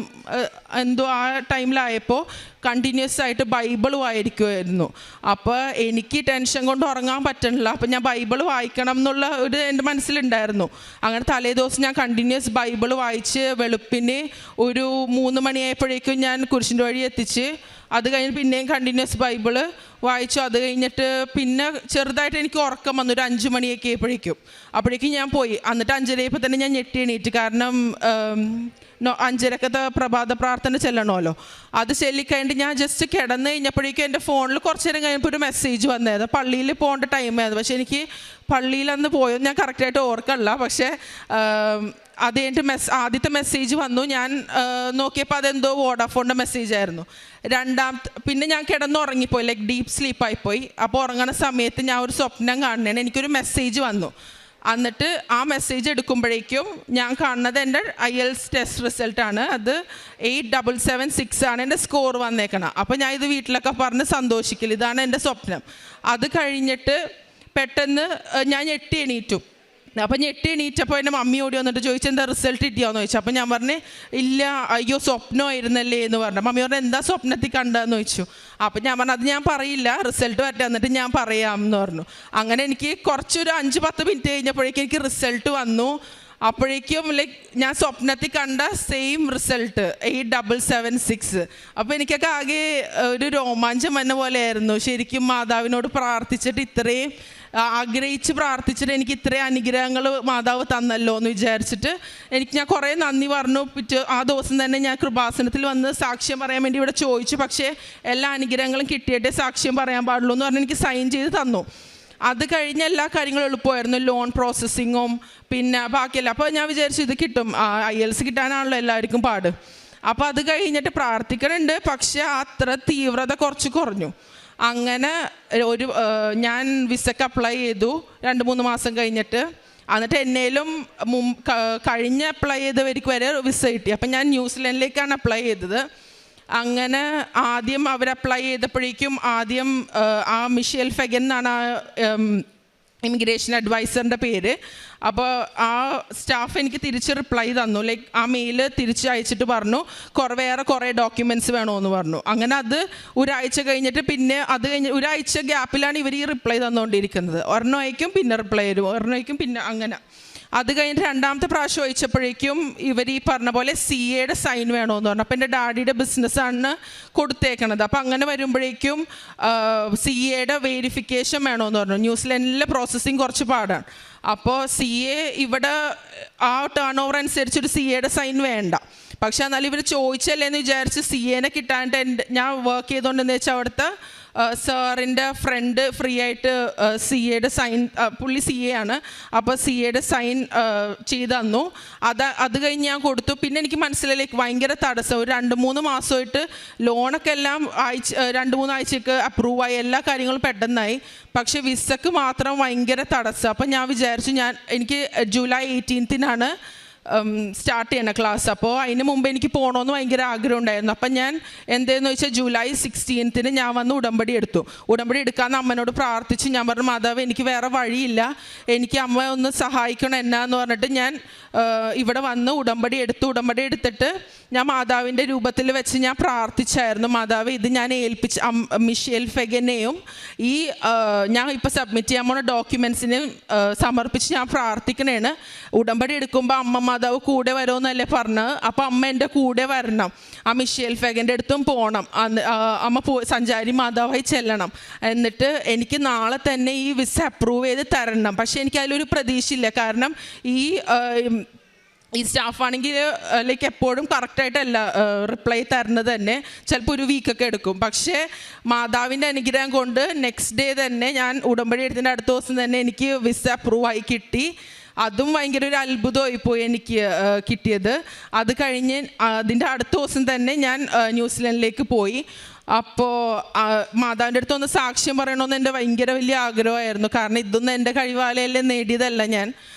D: എന്തോ ആ ടൈമിലായപ്പോൾ കണ്ടിന്യൂസ് ആയിട്ട് ബൈബിൾ വായിക്കുമായിരുന്നു. അപ്പോൾ എനിക്ക് ടെൻഷൻ കൊണ്ട് ഉറങ്ങാൻ പറ്റണില്ല. അപ്പോൾ ഞാൻ ബൈബിൾ വായിക്കണം എന്നുള്ള ഒരു എൻ്റെ മനസ്സിലുണ്ടായിരുന്നു. അങ്ങനെ തലേ ദിവസം ഞാൻ കണ്ടിന്യൂസ് ബൈബിൾ വായിച്ച് വെളുപ്പിന് ഒരു 3 മണിയായപ്പോഴേക്കും ഞാൻ കുരിശിൻ്റെ വഴി എത്തിച്ച്. അത് കഴിഞ്ഞ് പിന്നെയും കണ്ടിന്യൂസ് ബൈബിള് വായിച്ചു. അത് കഴിഞ്ഞിട്ട് പിന്നെ ചെറുതായിട്ട് എനിക്ക് ഉറക്കം വന്നു ഒരു 5 മണിയൊക്കെ അപ്പോഴേക്കും ഞാൻ പോയി. എന്നിട്ട് 5:30 തന്നെ ഞാൻ ഞെട്ടി എണീറ്റ്. കാരണം 5:30 പ്രഭാത പ്രാർത്ഥന ചെല്ലണമല്ലോ. അത് ചൊല്ലിക്കഴിഞ്ഞിട്ട് ഞാൻ ജസ്റ്റ് കിടന്ന് കഴിഞ്ഞപ്പോഴേക്കും എൻ്റെ ഫോണിൽ കുറച്ച് നേരം കഴിഞ്ഞപ്പോൾ ഒരു മെസ്സേജ് വന്നായിരുന്നു. പള്ളിയിൽ പോകേണ്ട ടൈമായിരുന്നു. പക്ഷേ എനിക്ക് പള്ളിയിലന്ന് പോയത് ഞാൻ കറക്റ്റായിട്ട് ഓർക്കല്ല. പക്ഷേ അത് കഴിഞ്ഞിട്ട് ആദ്യത്തെ മെസ്സേജ് വന്നു. ഞാൻ നോക്കിയപ്പോൾ അതെന്തോ വോഡാഫോണിൻ്റെ മെസ്സേജ് ആയിരുന്നു. പിന്നെ ഞാൻ കിടന്നുറങ്ങിപ്പോയി, ലൈക്ക് ഡീപ്പ് സ്ലീപ്പായിപ്പോയി. അപ്പോൾ ഉറങ്ങുന്ന സമയത്ത് ഞാൻ ഒരു സ്വപ്നം കാണുന്നതാണ്. എനിക്കൊരു മെസ്സേജ് വന്നു. എന്നിട്ട് ആ മെസ്സേജ് എടുക്കുമ്പോഴേക്കും ഞാൻ കാണുന്നത് എൻ്റെ IELTS ടെസ്റ്റ് റിസൾട്ടാണ്. അത് 8776 ആണ് എൻ്റെ സ്കോർ വന്നേക്കണം. അപ്പോൾ ഞാൻ ഇത് വീട്ടിലൊക്കെ പറഞ്ഞ് സന്തോഷിക്കില്ല, ഇതാണ് എൻ്റെ സ്വപ്നം. അത് കഴിഞ്ഞിട്ട് പെട്ടെന്ന് ഞാൻ ഞെട്ടി എണീറ്റു. അപ്പം ഞെട്ടി എണീറ്റപ്പോൾ എൻ്റെ മമ്മി ഓടി വന്നിട്ട് ചോദിച്ചു, എന്താ റിസൾട്ട് കിട്ടിയോന്ന് ചോദിച്ചു. അപ്പം ഞാൻ പറഞ്ഞു, ഇല്ല, അയ്യോ സ്വപ്നമായിരുന്നല്ലേ എന്ന് പറഞ്ഞു. മമ്മി പറഞ്ഞു, എന്താ സ്വപ്നത്തിൽ കണ്ടതെന്ന് ചോദിച്ചു. അപ്പം ഞാൻ പറഞ്ഞു, അത് ഞാൻ പറയില്ല, റിസൾട്ട് വരട്ടെ എന്നിട്ട് ഞാൻ പറയാം എന്ന് പറഞ്ഞു. അങ്ങനെ എനിക്ക് കുറച്ചൊരു 5-10 മിനിറ്റ് കഴിഞ്ഞപ്പോഴേക്കും എനിക്ക് റിസൾട്ട് വന്നു. അപ്പോഴേക്കും ലൈക്ക് ഞാൻ സ്വപ്നത്തിൽ കണ്ട സെയിം റിസൾട്ട് 8776. അപ്പോൾ എനിക്കൊക്കെ ആകെ ഒരു രോമാഞ്ചം വന്ന പോലെയായിരുന്നു. ശരിക്കും മാതാവിനോട് പ്രാർത്ഥിച്ചിട്ട് ഇത്രയും ആഗ്രഹിച്ച് പ്രാർത്ഥിച്ചിട്ട് എനിക്ക് ഇത്രയും അനുഗ്രഹങ്ങൾ മാതാവ് തന്നല്ലോ എന്ന് വിചാരിച്ചിട്ട് ഞാൻ കുറേ നന്ദി പറഞ്ഞു. ആ ദിവസം തന്നെ ഞാൻ കൃപാസനത്തിൽ വന്ന് സാക്ഷ്യം പറയാൻ വേണ്ടി ഇവിടെ ചോദിച്ചു. പക്ഷേ എല്ലാ അനുഗ്രഹങ്ങളും കിട്ടിയിട്ടേ സാക്ഷ്യം പറയാൻ പാടുള്ളൂ എന്ന് പറഞ്ഞ് എനിക്ക് സൈൻ ചെയ്ത് തന്നു. അത് കഴിഞ്ഞ എല്ലാ കാര്യങ്ങളും എളുപ്പമായിരുന്നു, ലോൺ പ്രോസസ്സിങ്ങും പിന്നെ ബാക്കിയല്ല. അപ്പോൾ ഞാൻ വിചാരിച്ചു ഇത് കിട്ടും, IELTS കിട്ടാനാണല്ലോ എല്ലാവർക്കും പാട്. അപ്പോൾ അത് കഴിഞ്ഞിട്ട് പ്രാർത്ഥിക്കണുണ്ട്, പക്ഷേ അത്ര തീവ്രത കുറച്ച് കുറഞ്ഞു. അങ്ങനെ ഞാൻ വിസക്ക് അപ്ലൈ ചെയ്തു 2-3 മാസം കഴിഞ്ഞിട്ട്. എന്നിട്ട് എന്നേലും കഴിഞ്ഞ അപ്ലൈ ചെയ്തവർക്ക് വരെ വിസ കിട്ടി. അപ്പം ഞാൻ ന്യൂസിലൻഡിലേക്കാണ് അപ്ലൈ ചെയ്തത്. അങ്ങനെ ആദ്യം അവർ അപ്ലൈ ചെയ്തപ്പോഴേക്കും ആദ്യം ആ മിഷേൽ ഫെഗൻ എന്നാണ് ഇമിഗ്രേഷൻ അഡ്വൈസറിൻ്റെ പേര്. അപ്പോൾ ആ സ്റ്റാഫ് എനിക്ക് തിരിച്ച് റിപ്ലൈ തന്നു, ലൈക്ക് ആ മെയിൽ തിരിച്ച് അയച്ചിട്ട് പറഞ്ഞു വേറെ കുറേ ഡോക്യുമെൻറ്റ്സ് വേണമെന്ന് പറഞ്ഞു. അങ്ങനെ അത് ഒരാഴ്ച കഴിഞ്ഞിട്ട് പിന്നെ അത് കഴിഞ്ഞ് ഒരാഴ്ച ഗ്യാപ്പിലാണ് ഇവർ ഈ റിപ്ലൈ തന്നുകൊണ്ടിരിക്കുന്നത്. ഒരെണ്ണം അയക്കും പിന്നെ റിപ്ലൈ തരും, ഒരെണ്ണം അയക്കും പിന്നെ അങ്ങനെ. അത് കഴിഞ്ഞിട്ട് 2ാമത്തെ പ്രാവശ്യം അയച്ചപ്പോഴേക്കും ഇവർ ഈ പറഞ്ഞ പോലെ CAയുടെ സൈൻ വേണമെന്ന് പറഞ്ഞു. അപ്പോൾ എൻ്റെ ഡാഡിയുടെ ബിസിനസ്സാണ് കൊടുത്തേക്കണത്. അപ്പോൾ അങ്ങനെ വരുമ്പോഴേക്കും CAയുടെ വെരിഫിക്കേഷൻ വേണമെന്ന് പറഞ്ഞു. ന്യൂസിലൻഡിലെ പ്രോസസ്സിങ് കുറച്ച് പാടാണ്. അപ്പോൾ CA ഇവിടെ ആ ടേൺ ഓവർ അനുസരിച്ചൊരു CAയുടെ സൈൻ വേണ്ട. പക്ഷെ എന്നാലും ഇവർ ചോദിച്ചല്ലേന്ന് വിചാരിച്ച് CAനെ കിട്ടാണ്ട് ഞാൻ വർക്ക് ചെയ്തുകൊണ്ടെന്ന് വെച്ചാൽ അവിടുത്തെ സാറിൻ്റെ ഫ്രണ്ട് ഫ്രീ ആയിട്ട് CAയുടെ സൈൻ, പുള്ളി CA ആണ്, അപ്പോൾ CAയുടെ സൈൻ ചെയ്ത് തന്നു. അത് കഴിഞ്ഞ് ഞാൻ കൊടുത്തു. പിന്നെ എനിക്ക് മനസ്സിലായി ഭയങ്കര തടസ്സം. ഒരു 2-3 മാസമായിട്ട് ലോണൊക്കെ എല്ലാം 2-3 ആഴ്ചയ്ക്ക് അപ്രൂവായി, എല്ലാ കാര്യങ്ങളും പെട്ടെന്നായി. പക്ഷേ വിസക്ക് മാത്രം ഭയങ്കര തടസ്സം. അപ്പം ഞാൻ വിചാരിച്ചു എനിക്ക് ജൂലൈ 18-നാണ് സ്റ്റാർട്ട് ചെയ്യണം ക്ലാസ്. അപ്പോൾ അതിന് മുമ്പ് എനിക്ക് പോകണമെന്ന് ഭയങ്കര ആഗ്രഹം ഉണ്ടായിരുന്നു. അപ്പം ഞാൻ എന്തെന്ന് വെച്ചാൽ ജൂലൈ 16-ന് ഞാൻ വന്ന് ഉടമ്പടി എടുത്തു. ഉടമ്പടി എടുക്കാമെന്ന് അമ്മനോട് പ്രാർത്ഥിച്ചു. ഞാൻ പറഞ്ഞു, മാതാവ് എനിക്ക് വേറെ വഴിയില്ല, എനിക്ക് അമ്മ ഒന്ന് സഹായിക്കണം എന്നാന്ന് പറഞ്ഞിട്ട് ഞാൻ ഇവിടെ വന്ന് ഉടമ്പടി എടുത്തു. ഉടമ്പടി എടുത്തിട്ട് ഞാൻ മാതാവിൻ്റെ രൂപത്തിൽ വെച്ച് ഞാൻ പ്രാർത്ഥിച്ചായിരുന്നു, മാതാവ് ഇത് ഞാൻ ഏൽപ്പിച്ച് മിഷേൽ ഫെഗനെയും ഈ ഞാൻ ഇപ്പോൾ സബ്മിറ്റ് ചെയ്യാൻ പോണ ഡോക്യുമെൻറ്റ്സിനും സമർപ്പിച്ച് ഞാൻ പ്രാർത്ഥിക്കണേണ്. ഉടമ്പടി എടുക്കുമ്പോൾ അമ്മ മാതാവ് കൂടെ വരുമെന്നല്ലേ പറഞ്ഞത്. അപ്പോൾ അമ്മ എൻ്റെ കൂടെ വരണം, ആ മിഷേൽ ഫെഗൻ്റെ അടുത്തും പോകണം, അമ്മ സഞ്ചാരി മാതാവായി ചെല്ലണം. എന്നിട്ട് എനിക്ക് നാളെ തന്നെ ഈ വിസ അപ്രൂവ് ചെയ്ത് തരണം. പക്ഷേ എനിക്ക് അതിലൊരു പ്രതീക്ഷയില്ല. കാരണം ഈ സ്റ്റാഫാണെങ്കിൽ ലൈക്ക് എപ്പോഴും കറക്റ്റായിട്ടല്ല റിപ്ലൈ തരുന്നത് തന്നെ, ചിലപ്പോൾ ഒരു വീക്കൊക്കെ എടുക്കും. പക്ഷേ മാതാവിൻ്റെ അനുഗ്രഹം കൊണ്ട് നെക്സ്റ്റ് ഡേ തന്നെ ഞാൻ ഉടമ്പടി എടുത്തതിൻ്റെ അടുത്ത ദിവസം തന്നെ എനിക്ക് വിസ അപ്രൂവ് ആയി കിട്ടി. അതും ഭയങ്കര ഒരു അത്ഭുതമായി പോയി എനിക്ക് കിട്ടിയത്. അത് കഴിഞ്ഞ് അതിൻ്റെ അടുത്ത ദിവസം തന്നെ ഞാൻ ന്യൂസിലൻഡിലേക്ക് പോയി. അപ്പോൾ മാതാവിൻ്റെ അടുത്ത് ഒന്ന് സാക്ഷ്യം പറയണമെന്ന് എൻ്റെ ഭയങ്കര വലിയ ആഗ്രഹമായിരുന്നു. കാരണം ഇതൊന്നും എൻ്റെ കഴിവാലയല്ലേ നേടിയതല്ല ഞാൻ.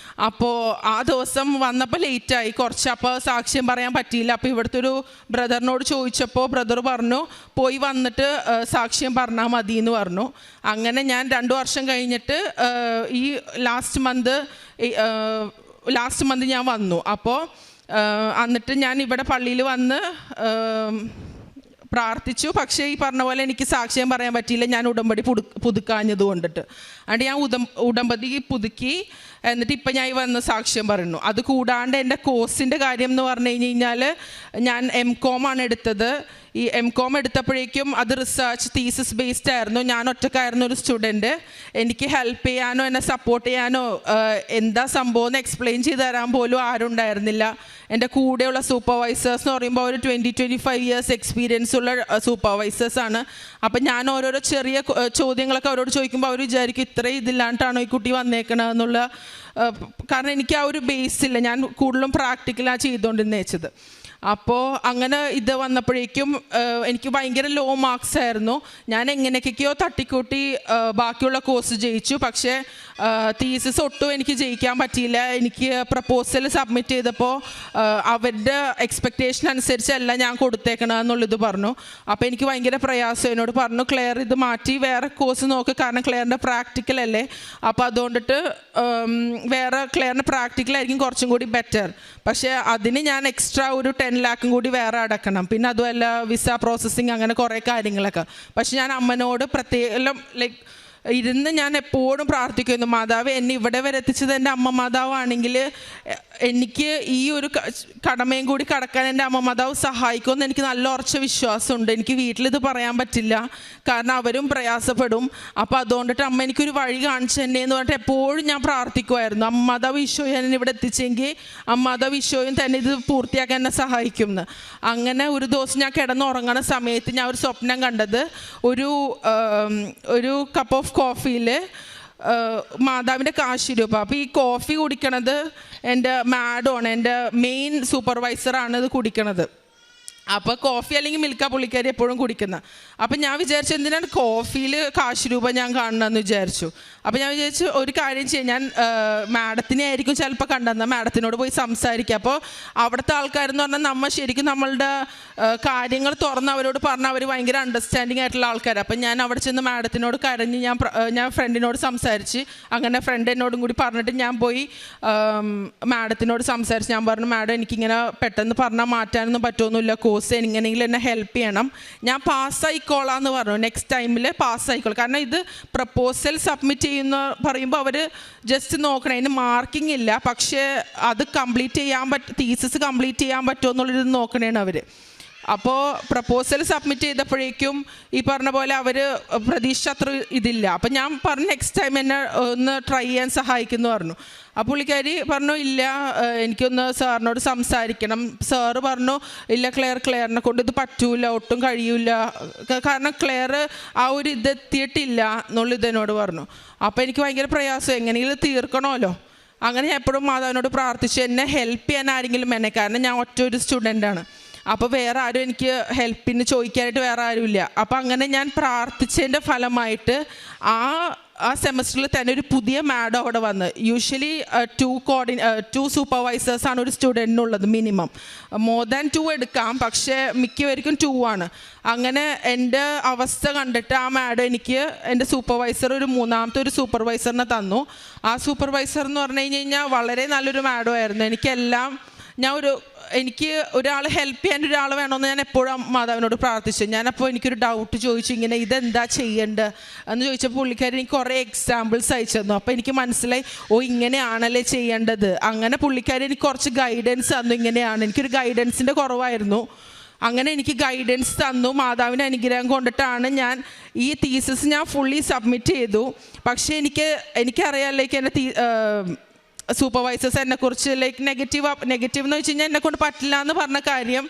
D: അപ്പോൾ ആ ദിവസം വന്നപ്പോൾ ലേറ്റായി കുറച്ച്, അപ്പോൾ സാക്ഷ്യം പറയാൻ പറ്റിയില്ല. അപ്പോൾ ഇവിടുത്തെ ഒരു ബ്രദറിനോട് ചോദിച്ചപ്പോൾ ബ്രദർ പറഞ്ഞു പോയി വന്നിട്ട് സാക്ഷ്യം പറഞ്ഞാൽ മതി എന്ന് പറഞ്ഞു. അങ്ങനെ ഞാൻ 2 വർഷം കഴിഞ്ഞിട്ട് ഈ ലാസ്റ്റ് മന്ത് ഞാൻ വന്നു. അപ്പോൾ എന്നിട്ട് ഞാൻ ഇവിടെ പള്ളിയിൽ വന്ന് പ്രാർത്ഥിച്ചു. പക്ഷേ ഈ പറഞ്ഞ പോലെ എനിക്ക് സാക്ഷ്യം പറയാൻ പറ്റിയില്ല, ഞാൻ ഉടമ്പടി പുതുക്കാഞ്ഞത് കൊണ്ടിട്ട്. അതുകൊണ്ട് ഞാൻ ഉടമ്പടി പുതുക്കി. എന്നിട്ട് ഇപ്പം ഞാൻ വന്ന് സാക്ഷ്യം പറയുന്നു. അത് കൂടാണ്ട് എൻ്റെ കോഴ്സിൻ്റെ കാര്യം എന്ന് പറഞ്ഞു കഴിഞ്ഞാൽ ഞാൻ MCOM ആണ് എടുത്തത്. ഈ MCOM എടുത്തപ്പോഴേക്കും അത് റിസർച്ച് തീസിസ് ബേസ്ഡ് ആയിരുന്നു. ഞാൻ ഒറ്റക്കായിരുന്നു ഒരു സ്റ്റുഡൻറ്റ്. എനിക്ക് ഹെൽപ്പ് ചെയ്യാനോ എന്നെ സപ്പോർട്ട് ചെയ്യാനോ എന്താ സംഭവം എന്ന് എക്സ്പ്ലെയിൻ ചെയ്ത് തരാൻ പോലും ആരും ഉണ്ടായിരുന്നില്ല. എൻ്റെ കൂടെയുള്ള സൂപ്പർവൈസേഴ്സ് എന്ന് പറയുമ്പോൾ ഒരു 20-25 ഇയേഴ്സ് എക്സ്പീരിയൻസ് ഉള്ള സൂപ്പർവൈസേഴ്സാണ്. അപ്പം ഞാൻ ഓരോരോ ചെറിയ ചോദ്യങ്ങളൊക്കെ അവരോട് ചോദിക്കുമ്പോൾ അവർ വിചാരിക്കും ഇത്രയും ഇതില്ലാണ്ടാണോ ഈ കുട്ടി വന്നേക്കണമെന്നുള്ള. കാരണം എനിക്ക് ആ ഒരു ബേസില്ല, ഞാൻ കൂടുതലും പ്രാക്ടിക്കലാണ് ചെയ്തുകൊണ്ടിരുന്ന വെച്ചത്. അപ്പോൾ അങ്ങനെ ഇത് വന്നപ്പോഴേക്കും എനിക്ക് ഭയങ്കര ലോ മാർക്സ് ആയിരുന്നു. ഞാൻ എങ്ങനെയൊക്കെയോ തട്ടിക്കൂട്ടി ബാക്കിയുള്ള കോഴ്സ് ജയിച്ചു. പക്ഷേ തീസിസ് ഒട്ടും എനിക്ക് ജയിക്കാൻ പറ്റിയില്ല. എനിക്ക് പ്രപ്പോസൽ സബ്മിറ്റ് ചെയ്തപ്പോൾ അവരുടെ എക്സ്പെക്റ്റേഷൻ അനുസരിച്ചല്ല ഞാൻ കൊടുത്തേക്കണമെന്നുള്ളത് പറഞ്ഞു. അപ്പോൾ എനിക്ക് ഭയങ്കര പ്രയാസം. എന്നോട് പറഞ്ഞു ക്ലെയർ ഇത് മാറ്റി വേറെ കോഴ്സ് നോക്ക്, കാരണം ക്ലെയറിൻ്റെ പ്രാക്ടിക്കൽ അല്ലേ. അപ്പോൾ അതുകൊണ്ടിട്ട് വേറെ ക്ലെയറിൻ്റെ പ്രാക്ടിക്കലായിരിക്കും കുറച്ചും കൂടി ബെറ്റർ. പക്ഷേ അതിന് ഞാൻ എക്സ്ട്രാ ഒരു 10 lakhs കൂടി വേറെ അടക്കണം. പിന്നെ അതുമല്ല വിസ പ്രോസസ്സിങ് അങ്ങനെ കുറേ കാര്യങ്ങളൊക്കെ. പക്ഷെ ഞാൻ അമ്മനോട് പ്രത്യേകം ലൈക്ക് ഇരുന്ന് ഞാൻ എപ്പോഴും പ്രാർത്ഥിക്കുന്നു, മാതാവ് എന്നെ ഇവിടെ വരെ എത്തിച്ചത് എൻ്റെ അമ്മ മാതാവാണെങ്കിൽ എനിക്ക് ഈ ഒരു കടമയും കൂടി കടക്കാൻ എൻ്റെ അമ്മ മാതാവ് സഹായിക്കുമെന്ന് എനിക്ക് നല്ല ഉറച്ച വിശ്വാസമുണ്ട്. എനിക്ക് വീട്ടിലിത് പറയാൻ പറ്റില്ല, കാരണം അവരും പ്രയാസപ്പെടും. അപ്പോൾ അതുകൊണ്ടിട്ട് അമ്മ എനിക്കൊരു വഴി കാണിച്ചു തന്നെ എന്ന് പറഞ്ഞിട്ട് എപ്പോഴും ഞാൻ പ്രാർത്ഥിക്കുമായിരുന്നു. അമ്മ മാതാവ് ഈശോയെ എന്നെ ഇവിടെ എത്തിച്ചെങ്കിൽ അമ്മ മാതാവ് ഈശോയും തന്നെ ഇത് പൂർത്തിയാക്കാൻ എന്നെ സഹായിക്കുമെന്ന്. അങ്ങനെ ഒരു ദിവസം ഞാൻ കിടന്നുറങ്ങുന്ന സമയത്ത് ഞാൻ ഒരു സ്വപ്നം കണ്ടത്, ഒരു കപ്പ് ഓഫ് കോഫിയിൽ മാതാവിൻ്റെ കാശിരൂപ. അപ്പോൾ ഈ കോഫി കുടിക്കണത് എൻ്റെ മാഡമാണ്, എൻ്റെ മെയിൻ സൂപ്പർവൈസറാണ് ഇത് കുടിക്കണത്. അപ്പോൾ കോഫി അല്ലെങ്കിൽ മിൽക്ക പുള്ളിക്കാരി എപ്പോഴും കുടിക്കുന്ന. അപ്പം ഞാൻ വിചാരിച്ചു എന്തിനാണ് കോഫിയിൽ കാശ് രൂപ ഞാൻ കാണണമെന്ന് വിചാരിച്ചു. അപ്പം ഞാൻ വിചാരിച്ചു ഒരു കാര്യം ചെയ്യാം, ഞാൻ മാഡത്തിനെ ആയിരിക്കും ചിലപ്പോൾ കണ്ടെന്നാൽ മാഡത്തിനോട് പോയി സംസാരിക്കുക. അപ്പോൾ അവിടുത്തെ ആൾക്കാരെന്ന് പറഞ്ഞാൽ നമ്മൾ ശരിക്കും നമ്മളുടെ കാര്യങ്ങൾ തുറന്ന് അവരോട് പറഞ്ഞാൽ അവർ ഭയങ്കര അണ്ടർസ്റ്റാൻഡിങ് ആയിട്ടുള്ള ആൾക്കാർ. അപ്പം ഞാൻ അവിടെ ചെന്ന് മാഡത്തിനോട് കരഞ്ഞ് ഞാൻ ഫ്രണ്ടിനോട് സംസാരിച്ച്, അങ്ങനെ ഫ്രണ്ട് എന്നോടും കൂടി പറഞ്ഞിട്ട് ഞാൻ പോയി മാഡത്തിനോട് സംസാരിച്ച് ഞാൻ പറഞ്ഞു, മാഡം എനിക്കിങ്ങനെ പെട്ടെന്ന് പറഞ്ഞാൽ മാറ്റാനൊന്നും പറ്റുമൊന്നുമില്ല, കോഴ്സ് എങ്ങനെയെങ്കിലും എന്നെ ഹെൽപ്പ് ചെയ്യണം, ഞാൻ പാസ്സായിക്കോളാന്ന് പറഞ്ഞു. നെക്സ്റ്റ് ടൈമിൽ പാസ്സായിക്കോളാം. കാരണം ഇത് പ്രപ്പോസൽ സബ്മിറ്റ് ചെയ്യുന്ന പറയുമ്പോൾ അവർ ജസ്റ്റ് നോക്കണം, അതിന് മാർക്കിംഗ് ഇല്ല, പക്ഷേ അത് കംപ്ലീറ്റ് ചെയ്യാൻ തീസിസ് കംപ്ലീറ്റ് ചെയ്യാൻ പറ്റുമോ എന്നുള്ളൊരു നോക്കണേണ് അവർ. അപ്പോൾ പ്രപ്പോസൽ സബ്മിറ്റ് ചെയ്തപ്പോഴേക്കും ഈ പറഞ്ഞ പോലെ അവർ പ്രതീക്ഷ അത്ര ഇതില്ല. അപ്പം ഞാൻ പറഞ്ഞു നെക്സ്റ്റ് ടൈം എന്നെ ഒന്ന് ട്രൈ ചെയ്യാൻ സഹായിക്കുമെന്ന് പറഞ്ഞു. അപ്പോൾ പുള്ളിക്കാരി പറഞ്ഞു ഇല്ല, എനിക്കൊന്ന് സാറിനോട് സംസാരിക്കണം. സാറ് പറഞ്ഞു ഇല്ല ക്ലെയറിനെ കൊണ്ട് ഇത് പറ്റൂല, ഒട്ടും കഴിയൂല, കാരണം ക്ലെയർ ആ ഒരു ഇതെത്തിയിട്ടില്ല എന്നുള്ളതെന്നോട് പറഞ്ഞു. അപ്പോൾ എനിക്ക് ഭയങ്കര പ്രയാസം, എങ്ങനെയെങ്കിലും തീർക്കണമല്ലോ. അങ്ങനെ ഞാൻ എപ്പോഴും മാതാവിനോട് പ്രാർത്ഥിച്ചു എന്നെ ഹെൽപ്പ് ചെയ്യാൻ ആരെങ്കിലും എന്നെ, കാരണം ഞാൻ ഒറ്റ ഒരു സ്റ്റുഡൻ്റാണ്. അപ്പോൾ വേറെ ആരും എനിക്ക് ഹെൽപ്പിന് ചോദിക്കാനായിട്ട് വേറെ ആരുമില്ല. അപ്പോൾ അങ്ങനെ ഞാൻ പ്രാർത്ഥിച്ചതിൻ്റെ ഫലമായിട്ട് ആ സെമസ്റ്ററിൽ തന്നെ ഒരു പുതിയ മാഡം അവിടെ വന്ന്. യൂഷ്വലി 2 സൂപ്പർവൈസേഴ്സാണ് ഒരു സ്റ്റുഡൻറ്റിനുള്ളത് മിനിമം. മോർ ദാൻ 2 എടുക്കാം, പക്ഷേ മിക്കവർക്കും 2 ആണ്. അങ്ങനെ എൻ്റെ അവസ്ഥ കണ്ടിട്ട് ആ മാഡം എനിക്ക് എൻ്റെ സൂപ്പർവൈസർ ഒരു 3ാമത്തെ ഒരു സൂപ്പർവൈസറിനെ തന്നു. ആ സൂപ്പർവൈസർ എന്ന് പറഞ്ഞു കഴിഞ്ഞാൽ വളരെ നല്ലൊരു മാഡമായിരുന്നു. എനിക്ക് ഒരാൾ ഹെൽപ്പ് ചെയ്യാൻ ഒരാൾ വേണമെന്ന് ഞാൻ എപ്പോഴും മാതാവിനോട് പ്രാർത്ഥിച്ചു. ഞാനപ്പോൾ എനിക്കൊരു ഡൗട്ട് ചോദിച്ചു, ഇങ്ങനെ ഇതെന്താ ചെയ്യേണ്ടത് എന്ന് ചോദിച്ചപ്പോൾ പുള്ളിക്കാരി എനിക്ക് കുറേ എക്സാമ്പിൾസ് അയച്ചു തന്നു. അപ്പോൾ എനിക്ക് മനസ്സിലായി, ഇങ്ങനെയാണല്ലേ ചെയ്യേണ്ടത്. അങ്ങനെ പുള്ളിക്കാരി എനിക്ക് കുറച്ച് ഗൈഡൻസ് തന്നു, ഇങ്ങനെയാണ്. എനിക്കൊരു ഗൈഡൻസിൻ്റെ കുറവായിരുന്നു. അങ്ങനെ എനിക്ക് ഗൈഡൻസ് തന്നു. മാതാവിൻ്റെ അനുഗ്രഹം കൊണ്ടിട്ടാണ് ഞാൻ ഈ തീസിസ് ഞാൻ ഫുള്ളി സബ്മിറ്റ് ചെയ്തു. പക്ഷേ എനിക്കറിയാമല്ലോ എൻ്റെ സൂപ്പർവൈസേഴ്സ് എന്നെക്കുറിച്ച് നെഗറ്റീവ് എന്ന് വെച്ച് കഴിഞ്ഞാൽ എന്നെക്കൊണ്ട് പറ്റില്ല എന്ന് പറഞ്ഞ കാര്യം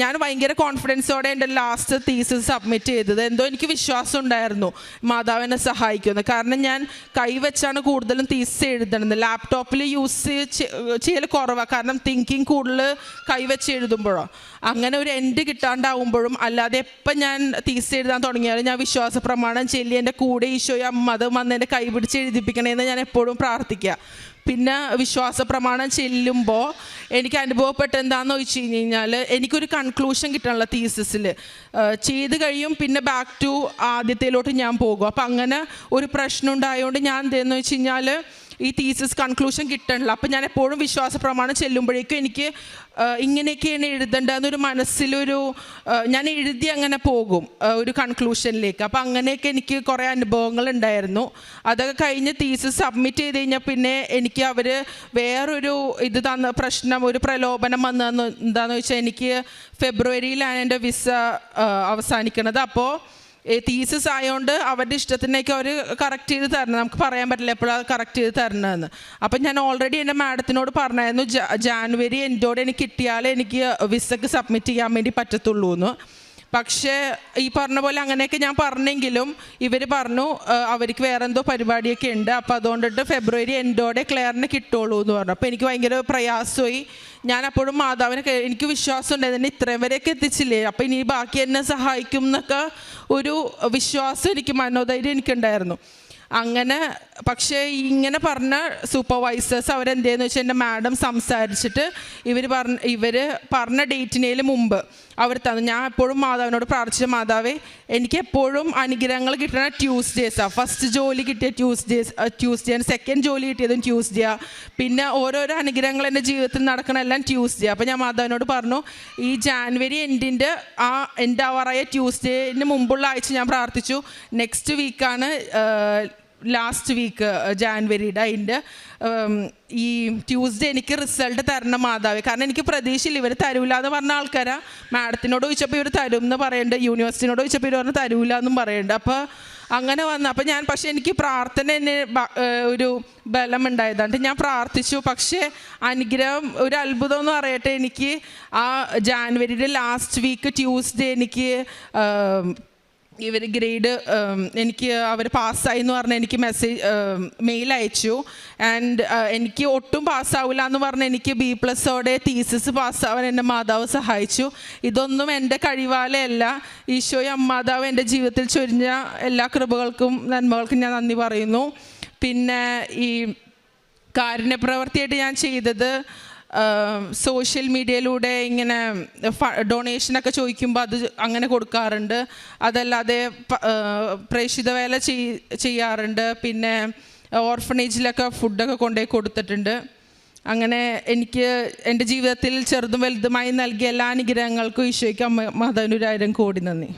D: ഞാൻ ഭയങ്കര കോൺഫിഡൻസോടെ എൻ്റെ ലാസ്റ്റ് തീസിസ് സബ്മിറ്റ് ചെയ്തത്. എന്തോ എനിക്ക് വിശ്വാസം ഉണ്ടായിരുന്നു മാതാവിനെ സഹായിക്കുമെന്ന്. കാരണം ഞാൻ കൈവച്ചാണ് കൂടുതലും തീസിസ് എഴുതണത്. ലാപ്ടോപ്പിൽ യൂസ് ചെയ്യൽ കുറവാണ്, കാരണം തിങ്കിങ് കൂടുതൽ കൈവച്ച് എഴുതുമ്പോഴോ. അങ്ങനെ ഒരു എൻഡ് കിട്ടാണ്ടാവുമ്പോഴും അല്ലാതെ എപ്പം ഞാൻ തീസിസ് എഴുതാൻ തുടങ്ങിയാലും ഞാൻ വിശ്വാസ പ്രമാണം ചൊല്ലി എൻ്റെ കൂടെ ഈശോയെ മതം വന്ന് എൻ്റെ കൈ പിടിച്ച് എഴുതിപ്പിക്കണമെന്ന് ഞാൻ എപ്പോഴും പ്രാർത്ഥിക്കുക. പിന്നെ വിശ്വാസ പ്രമാണം ചെല്ലുമ്പോൾ എനിക്ക് അനുഭവപ്പെട്ട എന്താണെന്ന് വെച്ച് കഴിഞ്ഞാൽ എനിക്കൊരു കൺക്ലൂഷൻ കിട്ടണല്ലോ തീസിസിൽ. ചെയ്ത് കഴിയും പിന്നെ ബാക്ക് ടു ആദ്യത്തേലോട്ട് ഞാൻ പോകും. അപ്പം അങ്ങനെ ഒരു പ്രശ്നം ഉണ്ടായതുകൊണ്ട് ഞാൻ എന്തെന്ന് വെച്ച് കഴിഞ്ഞാൽ ഈ തീസിസ് കൺക്ലൂഷൻ കിട്ടണില്ല. അപ്പം ഞാൻ എപ്പോഴും വിശ്വാസ പ്രമാണം ചെല്ലുമ്പോഴേക്കും എനിക്ക് ഇങ്ങനെയൊക്കെയാണ് എഴുതേണ്ടതെന്നൊരു മനസ്സിലൊരു ഞാൻ എഴുതി അങ്ങനെ പോകും ഒരു കൺക്ലൂഷനിലേക്ക്. അപ്പം അങ്ങനെയൊക്കെ എനിക്ക് കുറേ അനുഭവങ്ങൾ ഉണ്ടായിരുന്നു. അതൊക്കെ കഴിഞ്ഞ് തീസിസ് സബ്മിറ്റ് ചെയ്ത് കഴിഞ്ഞാൽ പിന്നെ എനിക്ക് അവർ വേറൊരു ഇത് തന്ന പ്രശ്നം, ഒരു പ്രലോഭനം വന്നതെന്ന് എന്താണെന്ന് വെച്ചാൽ എനിക്ക് ഫെബ്രുവരിയിലാണ് എൻ്റെ വിസ അവസാനിക്കണത്. അപ്പോൾ തീസിസ് ആയതുകൊണ്ട് അവരുടെ ഇഷ്ടത്തിനേക്ക് അവർ കറക്റ്റ് ചെയ്ത് തരണം. നമുക്ക് പറയാൻ പറ്റില്ല എപ്പോഴാണ് കറക്റ്റ് ചെയ്ത് തരണമെന്ന്. അപ്പം ഞാൻ ഓൾറെഡി എൻ്റെ മാഡത്തിനോട് പറഞ്ഞായിരുന്നു ജാനുവരി എൻ്റോടെ എനിക്ക് കിട്ടിയാലേ എനിക്ക് വിസക്ക് സബ്മിറ്റ് ചെയ്യാൻ വേണ്ടി പറ്റത്തുള്ളൂ എന്ന്. പക്ഷേ ഈ പറഞ്ഞ പോലെ അങ്ങനെയൊക്കെ ഞാൻ പറഞ്ഞെങ്കിലും ഇവർ പറഞ്ഞു അവർക്ക് വേറെ എന്തോ പരിപാടിയൊക്കെ ഉണ്ട്, അപ്പോൾ അതുകൊണ്ടിട്ട് ഫെബ്രുവരി എൻ്റോടെ ക്ലെയറിന് കിട്ടുള്ളൂ എന്ന് പറഞ്ഞു. അപ്പോൾ എനിക്ക് ഭയങ്കര പ്രയാസമായി. ഞാൻ അപ്പോഴും മാതാവിനെ എനിക്ക് വിശ്വാസം ഉണ്ടായിരുന്നു, ഇത്രയും വരെയൊക്കെ എത്തിച്ചില്ലേ, അപ്പോൾ ഇനി ബാക്കി എന്നെ സഹായിക്കും എന്നൊക്കെ ഒരു വിശ്വാസം എനിക്ക്, മനോധൈര്യം എനിക്കുണ്ടായിരുന്നു. അങ്ങനെ പക്ഷേ ഇങ്ങനെ പറഞ്ഞ സൂപ്പർവൈസേഴ്സ് അവരെന്തെന്ന് വെച്ചാൽ എൻ്റെ മാഡം സംസാരിച്ചിട്ട് ഇവർ പറഞ്ഞ ഡേറ്റിനേലും മുമ്പ് അവർ തന്നു. ഞാൻ എപ്പോഴും മാതാവിനോട് പ്രാർത്ഥിച്ച, മാതാവേ എനിക്ക് എപ്പോഴും അനുഗ്രഹങ്ങൾ കിട്ടണ ട്യൂസ്ഡേസാണ്. ഫസ്റ്റ് ജോലി കിട്ടിയ ട്യൂസ്ഡേ, സെക്കൻഡ് ജോലി കിട്ടിയതും ട്യൂസ്ഡേയാണ്, പിന്നെ ഓരോരോ അനുഗ്രഹങ്ങൾ എൻ്റെ ജീവിതത്തിൽ നടക്കണ എല്ലാം ട്യൂസ്ഡേ. അപ്പോൾ ഞാൻ മാതാവിനോട് പറഞ്ഞു, ഈ ജാനുവരി എൻഡിൻ്റെ എൻഡ് ആവാറായ ട്യൂസ്ഡേന് മുമ്പുള്ള ആഴ്ച ഞാൻ പ്രാർത്ഥിച്ചു, നെക്സ്റ്റ് വീക്കാണ് ലാസ്റ്റ് വീക്ക് ജാനുവരിയുടെ അതിൻ്റെ ഈ ട്യൂസ്ഡേ എനിക്ക് റിസൾട്ട് തരണം മാതാവേ. കാരണം എനിക്ക് പ്രതീക്ഷയില്ല, ഇവർ തരൂല എന്ന് പറഞ്ഞ ആൾക്കാരാ. മാഡത്തിനോട് ചോദിച്ചപ്പോൾ ഇവർ തരും എന്ന് പറയുന്നുണ്ട്, യൂണിവേഴ്സിറ്റിനോട് ചോദിച്ചപ്പോൾ ഇവർ പറഞ്ഞ് തരൂല എന്നും പറയുന്നുണ്ട്. അപ്പോൾ അങ്ങനെ വന്നു. അപ്പോൾ ഞാൻ പക്ഷേ എനിക്ക് പ്രാർത്ഥന എന്നെ ഒരു ബലം ഉണ്ടായതാണ്. ഞാൻ പ്രാർത്ഥിച്ചു. പക്ഷേ അനുഗ്രഹം, ഒരു അത്ഭുതം എന്ന് പറയട്ടെ, എനിക്ക് ആ ജാനുവരിയുടെ ലാസ്റ്റ് വീക്ക് ട്യൂസ്ഡേ എനിക്ക് ഇവർ ഗ്രേഡ് എനിക്ക് അവർ പാസ്സായി എന്ന് പറഞ്ഞ് എനിക്ക് മെയിൽ അയച്ചു. ആൻഡ് എനിക്ക് ഒട്ടും പാസ്സാവില്ല എന്ന് പറഞ്ഞ് എനിക്ക് B+ഓടെ തീസിസ് പാസ്സാവാൻ എൻ്റെ മാതാവ് സഹായിച്ചു. ഇതൊന്നും എൻ്റെ കഴിവാലയല്ല, ഈശോയും അമ്മാതാവ് എൻ്റെ ജീവിതത്തിൽ ചൊരിഞ്ഞ എല്ലാ കൃപകൾക്കും നന്മകൾക്കും ഞാൻ നന്ദി പറയുന്നു. പിന്നെ ഈ കാരുണ്യപ്രവൃത്തിയായിട്ട് ഞാൻ ചെയ്തത് സോഷ്യൽ മീഡിയയിലൂടെ ഇങ്ങനെ ഡൊണേഷനൊക്കെ ചോദിക്കുമ്പോൾ അത് അങ്ങനെ കൊടുക്കാറുണ്ട്. അതല്ലാതെ പ്രേക്ഷിത വേല ചെയ്യാറുണ്ട്. പിന്നെ ഓർഫനേജിലൊക്കെ ഫുഡൊക്കെ കൊണ്ടുപോയി കൊടുത്തിട്ടുണ്ട്. അങ്ങനെ എനിക്ക് എൻ്റെ ജീവിതത്തിൽ ചെറുതും വലുതുമായി നൽകിയ എല്ലാ അനുഗ്രഹങ്ങൾക്കും ഈശോയ്ക്ക് മാതാവിന് 1000 കോടി നന്ദി.